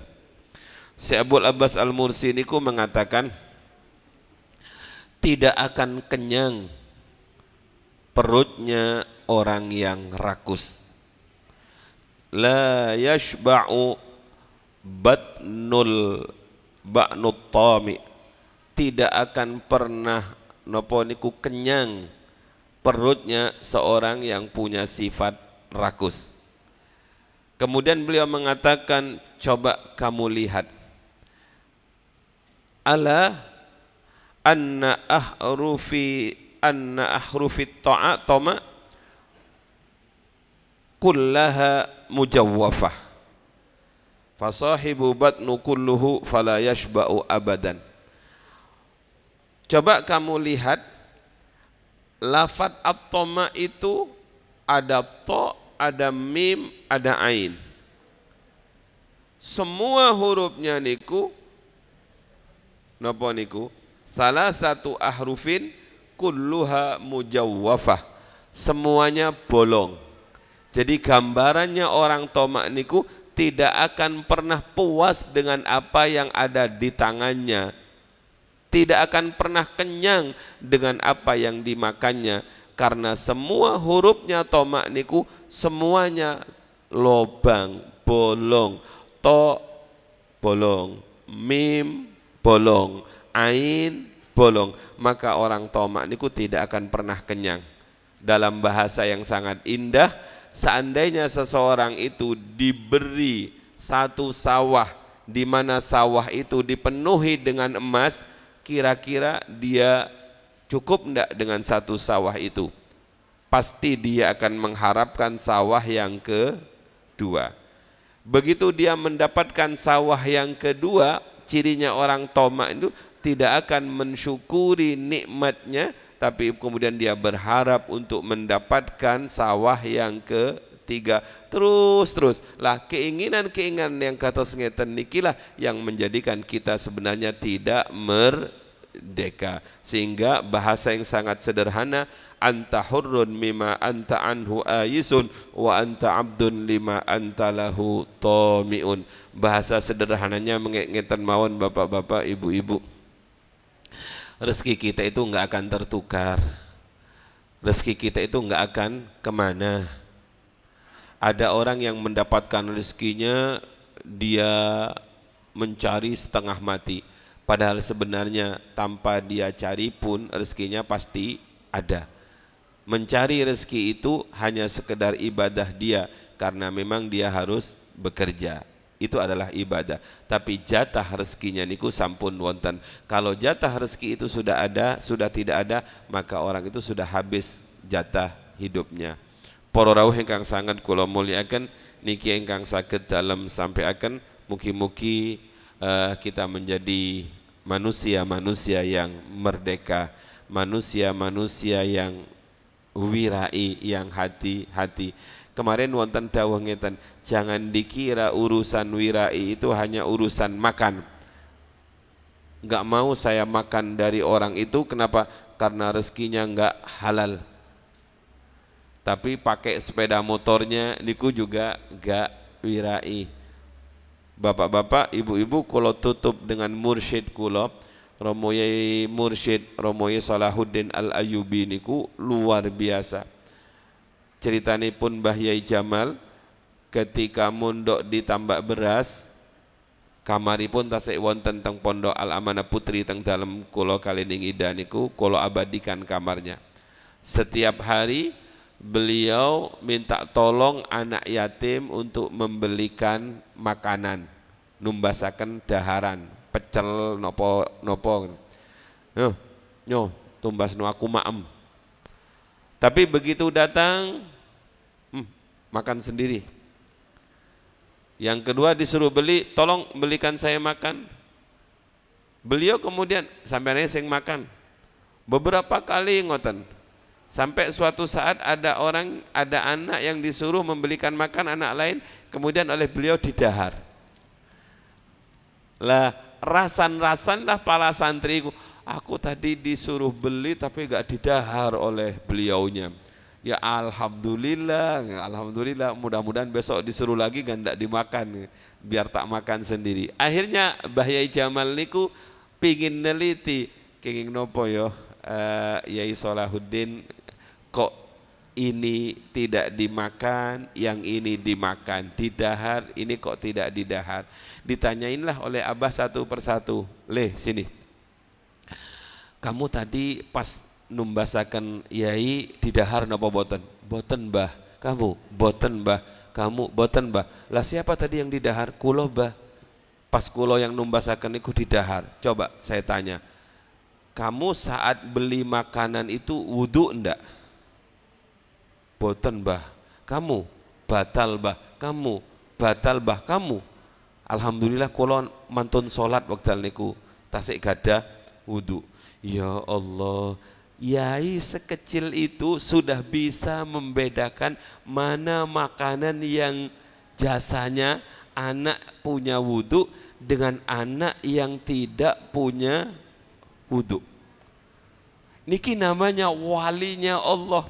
Syekh Abdul Abbas Al-Mursi niku mengatakan tidak akan kenyang perutnya orang yang rakus. La yashba'u batnut tami. Tidak akan pernah nopo niku kenyang perutnya seorang yang punya sifat rakus. Kemudian beliau mengatakan, coba kamu lihat, ala anna ahrufi ta'atoma kullaha mujawwafah fasahibu batnu kulluhu fala yashba'u abadan. Coba kamu lihat, lafadz at-toma itu ada to, ada mim, ada ain. Semua hurufnya niku napa niku? Salah satu ahrufin kulluha mujawwafah. Semuanya bolong. Jadi gambarannya orang tomak niku tidak akan pernah puas dengan apa yang ada di tangannya, tidak akan pernah kenyang dengan apa yang dimakannya, karena semua hurufnya tomak niku semuanya lobang, bolong. To bolong, mim bolong, ain bolong. Maka orang tomak niku tidak akan pernah kenyang. Dalam bahasa yang sangat indah, seandainya seseorang itu diberi satu sawah, di mana sawah itu dipenuhi dengan emas, kira-kira dia cukup enggak dengan satu sawah itu? Pasti dia akan mengharapkan sawah yang kedua. Begitu dia mendapatkan sawah yang kedua, cirinya orang tomak itu tidak akan mensyukuri nikmatnya, tapi kemudian dia berharap untuk mendapatkan sawah yang ketiga. Terus lah, keinginan-keinginan yang kata ngeten nikilah yang menjadikan kita sebenarnya tidak merdeka. Sehingga bahasa yang sangat sederhana, anta hurrun mimma anta anhu ayisun wa anta abdun lima anta lahu tamiun. Bahasa sederhananya ngeten mawon bapak-bapak, ibu-ibu. Rezeki kita itu enggak akan tertukar. Rezeki kita itu enggak akan kemana. Ada orang yang mendapatkan rezekinya, dia mencari setengah mati, padahal sebenarnya tanpa dia cari pun rezekinya pasti ada. Mencari rezeki itu hanya sekedar ibadah dia, karena memang dia harus bekerja. Itu adalah ibadah. Tapi jatah rezekinya niku sampun wonten. Kalau jatah rezeki itu sudah ada, sudah tidak ada, maka orang itu sudah habis jatah hidupnya. Para rawuh ingkang sangat kula mulyakaken, niki ingkang saged dalem sampai akan mugi-mugi kita menjadi manusia-manusia yang merdeka, manusia-manusia yang wirai, yang hati-hati. Kemarin wonten dawuh ngeten, jangan dikira urusan wirai itu hanya urusan makan. Enggak mau saya makan dari orang itu, kenapa? Karena rezekinya enggak halal. Tapi pakai sepeda motornya niku juga enggak wirai. Bapak-bapak, ibu-ibu, kalau tutup dengan mursyid kula, Romo Yai Mursyid Romo Yai Salahuddin Al-Ayyubi niku luar biasa. Ceritanipun Mbah Yai Jamal ketika mondok di Tambak Beras, kamaripun tasik wonten teng Pondok Al-Amanah Putri teng dalem kula Kalining Ida niku kula abadikan kamarnya. Setiap hari beliau minta tolong anak yatim untuk membelikan makanan, numbasaken daharan, pecel nopo nyo tumbasno aku maem. Tapi begitu datang makan sendiri. Yang kedua disuruh beli, tolong belikan saya makan. Beliau kemudian sampai sing makan. Beberapa kali ngoten. Sampai suatu saat ada anak yang disuruh membelikan makan anak lain, kemudian oleh beliau didahar. Lah rasan-rasan lah para santriku, aku tadi disuruh beli tapi gak didahar oleh beliaunya. Ya alhamdulillah, mudah-mudahan besok disuruh lagi kan tidak dimakan, biar tak makan sendiri. Akhirnya Mbah Yai Jamal niku pingin neliti, kenging nopo yo, Yai Salahuddin kok ini tidak dimakan, yang ini dimakan, didahar, ini kok tidak didahar. Ditanyainlah oleh Abah satu persatu, leh sini, kamu tadi pas numbasaken Yai didahar napa boten? Boten Mbah. Kamu? Boten Mbah. Kamu? Boten Mbah. Lah siapa tadi yang didahar? Kulo Mbah. Pas kulo yang numbasaken niku didahar. Coba saya tanya, kamu saat beli makanan itu wudu ndak? Boten Mbah. Kamu? Batal Mbah. Kamu? Batal Mbah. Kamu? Alhamdulillah kulo mantun salat wekdal niku tasik gadah wudu. Ya Allah, Yai sekecil itu sudah bisa membedakan mana makanan yang jasanya anak punya wudhu dengan anak yang tidak punya wudhu. Niki namanya walinya Allah.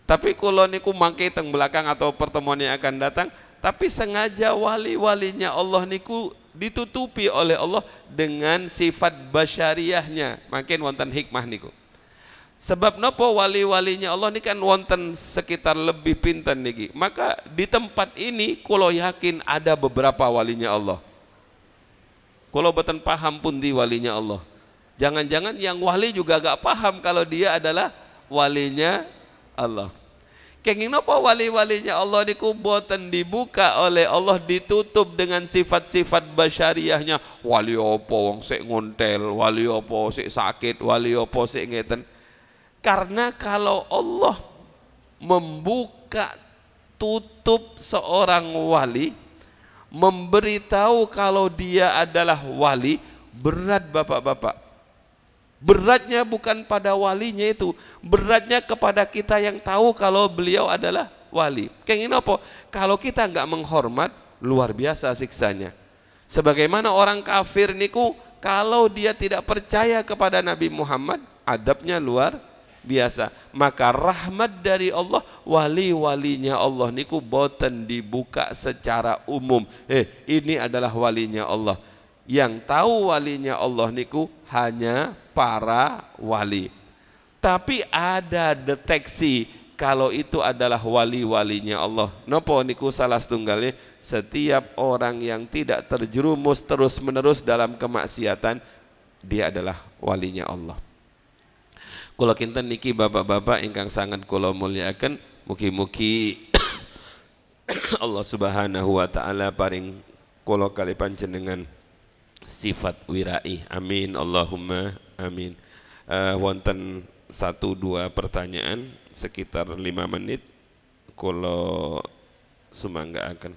Tapi kalau niku mangke teng belakang atau pertemuan yang akan datang, tapi sengaja wali-walinya Allah niku ditutupi oleh Allah dengan sifat basyariahnya. Makin wonten hikmah niku. Sebab nopo wali-walinya Allah ini kan wonten sekitar lebih pinten niki. Maka di tempat ini kulo yakin ada beberapa walinya Allah. Kulo boten paham pun di walinya Allah. Jangan-jangan yang wali juga gak paham kalau dia adalah walinya Allah. Kenging napa wali-walinya Allah niku boten dibuka oleh Allah, ditutup dengan sifat-sifat basyariahnya. Wali opo wong sik ngontel, wali opo sik sakit, wali opo sik ngeten. Karena kalau Allah membuka tutup seorang wali, memberitahu kalau dia adalah wali, berat bapak-bapak. Beratnya bukan pada walinya itu, beratnya kepada kita yang tahu kalau beliau adalah wali. Kayak gini apa? Kalau kita nggak menghormat, luar biasa siksanya. Sebagaimana orang kafir niku, kalau dia tidak percaya kepada Nabi Muhammad, adabnya luar biasa. Maka rahmat dari Allah, wali-walinya Allah niku boten dibuka secara umum. Ini adalah walinya Allah. Yang tahu walinya Allah niku hanya para wali. Tapi ada deteksi kalau itu adalah wali-walinya Allah. Nopo niku salah setunggalnya, setiap orang yang tidak terjerumus terus-menerus dalam kemaksiatan, dia adalah walinya Allah. Kula kinten niki bapak-bapak ingkang sangat kula mulyakaken, mugi-mugi Allah Subhanahu wa taala paring kula kali panjenengan sifat wirai. Amin Allahumma amin. Wonten 1-2 pertanyaan sekitar 5 menit kula sumanggaaken.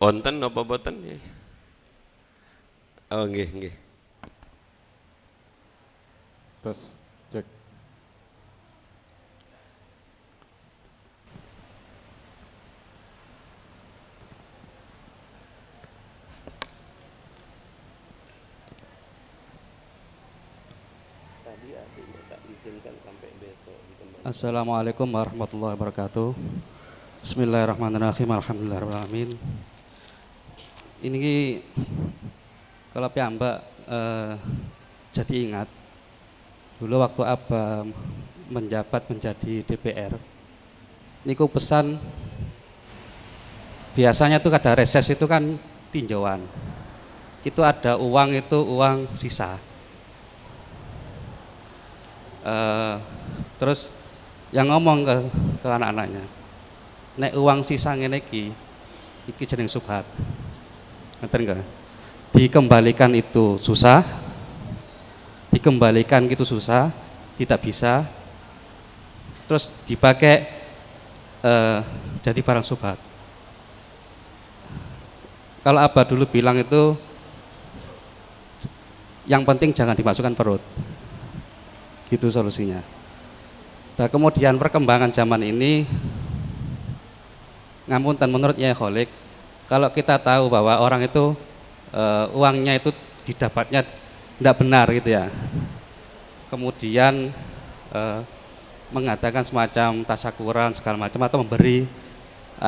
Wonten napa boten? Oh nggih nggih. Tes, cek. Assalamualaikum warahmatullahi wabarakatuh. Bismillahirrahmanirrahim. Alhamdulillahirrahmanirrahim. Ini kalau piyambak jadi ingat dulu waktu Abah menjabat menjadi DPR. Niku pesan biasanya tuh ada reses itu kan tinjauan. Itu ada uang, itu uang sisa. Terus yang ngomong ke anak-anaknya, nek uang sisa ngene iki jeneng subhat. Ngerti enggak? Dikembalikan itu susah, dikembalikan gitu susah, tidak bisa. Terus dipakai jadi barang subhat. Kalau Abah dulu bilang itu yang penting jangan dimasukkan perut. Gitu solusinya. Nah, kemudian perkembangan zaman ini, ngapunten menurut Nyai Kholik, kalau kita tahu bahwa orang itu uangnya itu didapatnya tidak benar gitu ya, kemudian mengadakan semacam tasakuran segala macam atau memberi,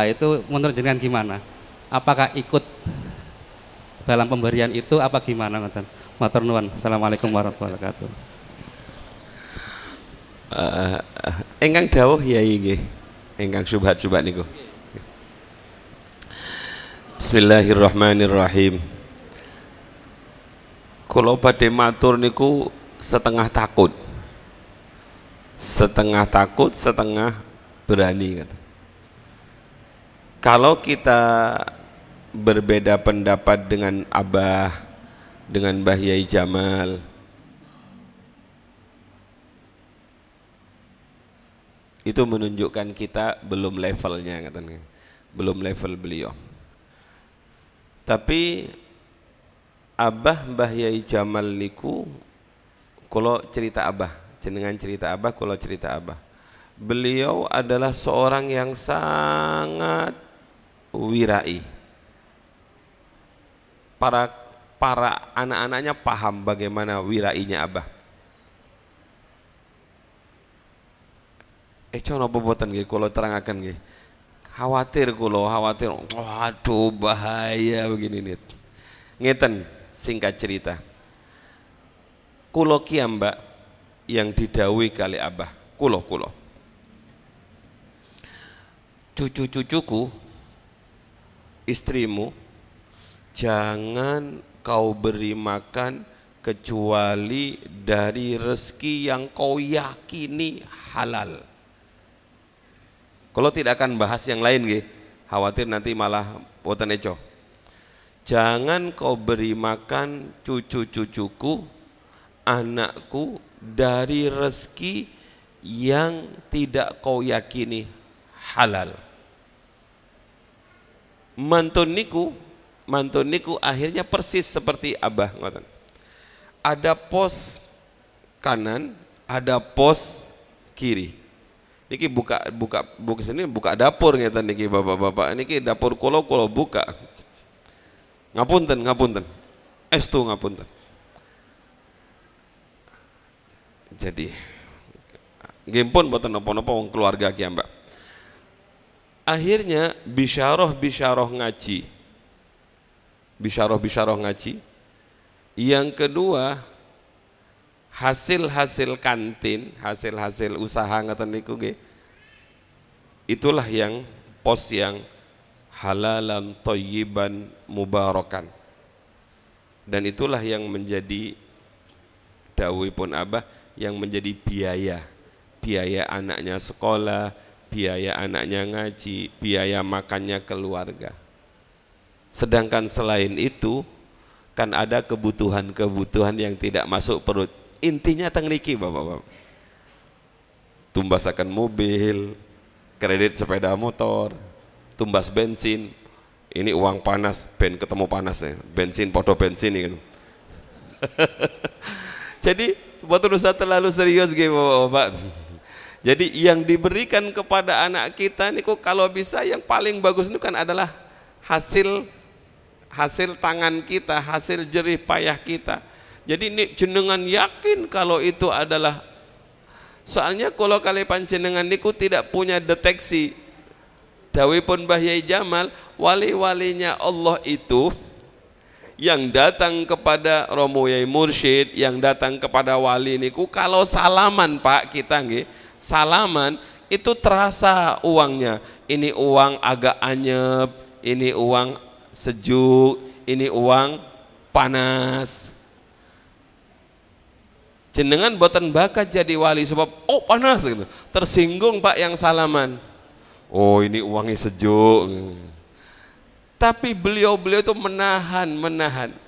itu menurut jenengan gimana? Apakah ikut dalam pemberian itu apa gimana? Matur nuwun. Assalamualaikum warahmatullahi wabarakatuh. Engkang dawuh yai nggih. Engkang subhat-subhat niku. Bismillahirrahmanirrahim. Kula badhe matur niku setengah takut. Setengah takut, setengah berani kata. Kalau kita berbeda pendapat dengan Abah, dengan Mbah Yai Jamal, itu menunjukkan kita belum levelnya katanya, belum level beliau. Tapi Abah Mbah Yai Jamal niku, kalau cerita Abah, jenengan cerita Abah, kalau cerita Abah, beliau adalah seorang yang sangat wirai. Para anak-anaknya paham bagaimana wirainya Abah. Cono bobotan nggih kula terangaken nggih. Khawatir kula, khawatir. Waduh bahaya begini nih. Ngeten singkat cerita. Kula ki Mbak yang didhawuhi kali Abah, kula. Cucu-cucuku, istrimu jangan kau beri makan kecuali dari rezeki yang kau yakini halal. Kalau tidak akan bahas yang lain nggih, khawatir nanti malah boten eco. Jangan kau beri makan cucu-cucuku, anakku dari rezeki yang tidak kau yakini halal. Mantun niku akhirnya persis seperti Abah ngoten. Ada pos kanan, ada pos kiri. Niki buka sini buka dapur ngeten niki bapak-bapak. Niki dapur kula buka. Ngapunten. Estu ngapunten. Jadi nggih pun mboten napa-napa wong keluarga ki Mbak. Akhirnya bisyarah ngaji. Bisyarah ngaji. Yang kedua, hasil kantin, hasil usaha ngeten niku nggih. Itulah yang pos yang halalan thayyiban mubarakan. Dan itulah yang menjadi dawuhipun Abah, yang menjadi biaya anaknya sekolah, biaya anaknya ngaji, biaya makannya keluarga. Sedangkan selain itu kan ada kebutuhan yang tidak masuk perut. Intinya teng niki bapak-bapak. Tumbasakan mobil, kredit sepeda motor, tumbas bensin, ini uang panas, ben ketemu panasnya, bensin podo bensin gitu. Jadi betul usah terlalu serius gitu Bapak. Jadi yang diberikan kepada anak kita niku kalau bisa yang paling bagus itu kan adalah hasil tangan kita, hasil jerih payah kita. Jadi nik jenengan yakin kalau itu adalah, soalnya kalau kali panjenengan niku tidak punya deteksi. Dawuhipun Mbah Yai Jamal, wali-walinya Allah itu yang datang kepada Romo Yai Mursyid, yang datang kepada wali niku kalau salaman Pak kita nggih, salaman itu terasa uangnya. Ini uang agak anyep, ini uang sejuk, ini uang panas. Jenengan boten bakat jadi wali sebab oh panas gitu. Tersinggung Pak yang salaman. Oh ini uangnya sejuk. Tapi beliau itu menahan.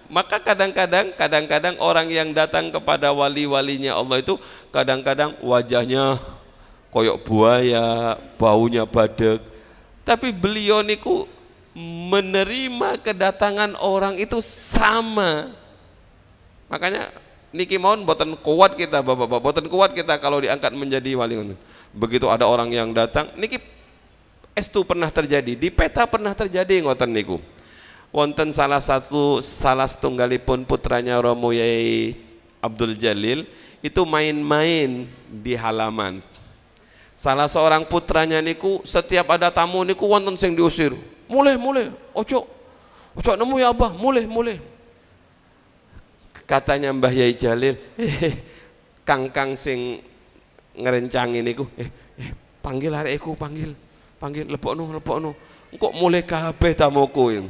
Maka kadang-kadang orang yang datang kepada wali-walinya Allah itu kadang-kadang wajahnya koyok buaya, baunya badek. Tapi beliau niku menerima kedatangan orang itu sama. Makanya niki mohon boten kuat kita Bapak-bapak, boten kuat kita kalau diangkat menjadi wali. Begitu ada orang yang datang, niki estu pernah terjadi, di peta pernah terjadi ngoten niku. Wonten salah setunggalipun putranya Romo Yai Abdul Jalil itu main-main di halaman. Salah seorang putranya niku setiap ada tamu niku wonten sing diusir. Mulai, ojo nemu ya Abah, mulai. Katanya Mbah Yai Jalil, kang sing ngerencangin niku, panggil areku, panggil lebokno kok mulai kabeh tamuku.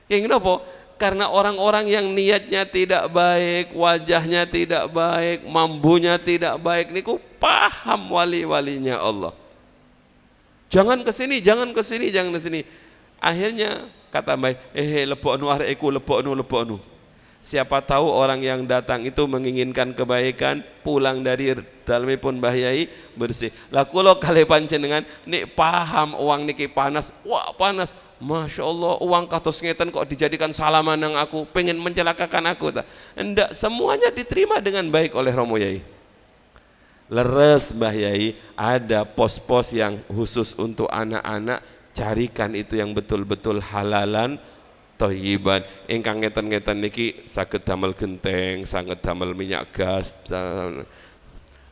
Yang kenapa? Karena orang-orang yang niatnya tidak baik, wajahnya tidak baik, mambunya tidak baik niku paham wali-walinya Allah. Jangan ke sini. Akhirnya kata Mbah, lebokno areku, lebokno. Siapa tahu orang yang datang itu menginginkan kebaikan, pulang dari dalemipun Mbah Yai bersih. Lah kula kali panjenengan nik paham uang niki panas, wah panas. Masya Allah uang kados ngeten kok dijadikan salaman nang aku, pengen mencelakakan aku ta. Enggak, semuanya diterima dengan baik oleh Romo Yai. Leres Mbah Yai, ada pos-pos yang khusus untuk anak-anak, carikan itu yang betul-betul halalan thayyiban. Ingkang ngeten-ngeten niki saged damel genteng, saged damel minyak gas,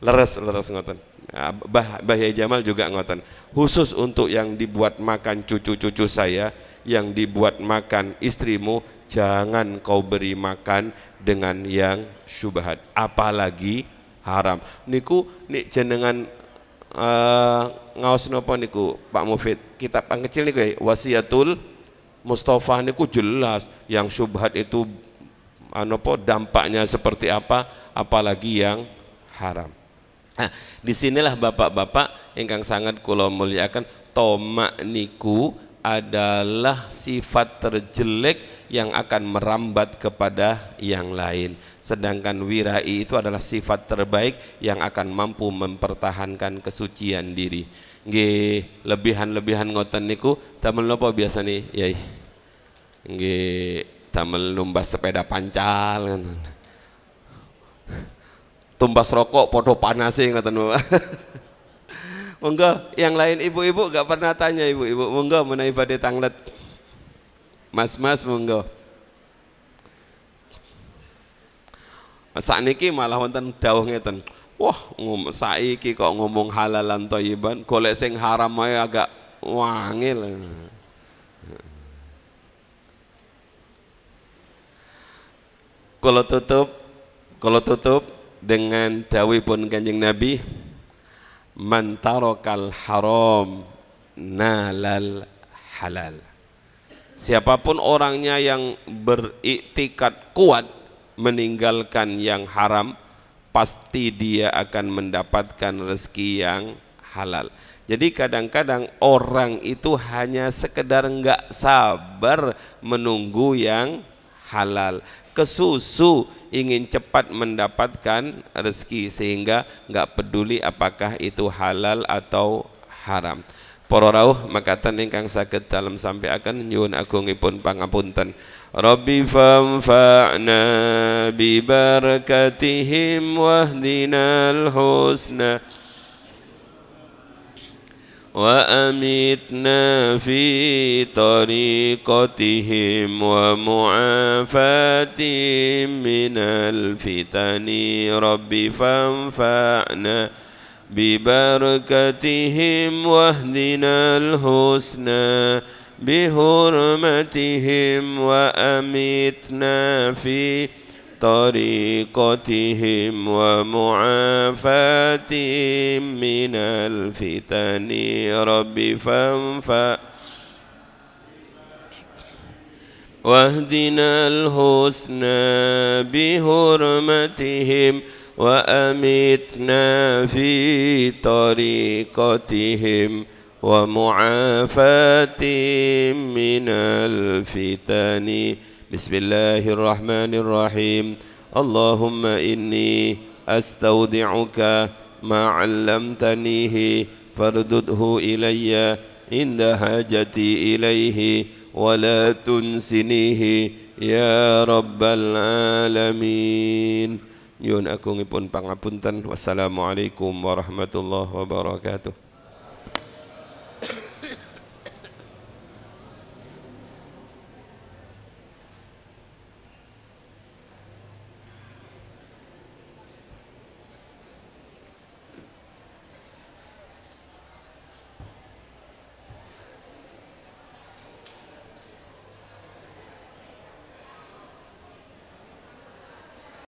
leres ngoten. Mbah Yai Jamal juga ngoten. Khusus untuk yang dibuat makan cucu-cucu saya, yang dibuat makan istrimu, jangan kau beri makan dengan yang syubhat, apalagi haram. Niku nik jenengan ngaos napa niku Pak Mufid, kitab yang kecil niku Wasiatul Mustafa niku jelas yang syubhat itu dampaknya seperti apa, apalagi yang haram. Nah, disinilah bapak-bapak ingkang sangat kula muliakan, tomak niku adalah sifat terjelek yang akan merambat kepada yang lain. Sedangkan wirai itu adalah sifat terbaik yang akan mampu mempertahankan kesucian diri. Nggih, lebihan-lebihan ngoten niku damel napa biasa nih, Yai? Nggih, damel numbas sepeda pancal ngoten. Tumbas rokok podo panase ngoten Bapak. Monggo yang lain ibu-ibu gak pernah tanya ibu-ibu, monggo menawi badhe tanglet. Mas-mas monggo. Sakniki malah wonten dawuh ngeten. Wah, saiki kok ngomong halalan thayyiban, golek sing haram ae agak wangil. Kalau tutup dengan dawuhipun Kanjeng Nabi, man tarakal haram nalal halal. Siapapun orangnya yang beriktikad kuat meninggalkan yang haram, pasti dia akan mendapatkan rezeki yang halal. Jadi kadang-kadang orang itu hanya sekedar enggak sabar menunggu yang halal, kesusu ingin cepat mendapatkan rezeki sehingga enggak peduli apakah itu halal atau haram. para rawuh mekaten ingkang saged dalem sampaiaken nyuwun agungipun pangapunten. Rabbi fanfa'na bi barakatihim wahdinal husna wa amitna fi tariqatihim wa mu'afatihim minal fitani. Rabbi fanfa'na bi barakatihim wahdinal husna bi hurmatihim wa amitna fi tariqatihim wa mu'afatihim minal fitani. Rabbi fanfa wahdinal husna bi hurmatihim wa amitna fi tariqatihim wa mu'afatihim minal fitani. Bismillahirrahmanirrahim. Allahumma inni astaudi'uka ma 'allamtanihi fardudhu ilayya inda hajati ilaihi wa la tunsinihi ya rabbal alamin. Nyuwun agungipun pangapunten. Wassalamualaikum warahmatullahi wabarakatuh.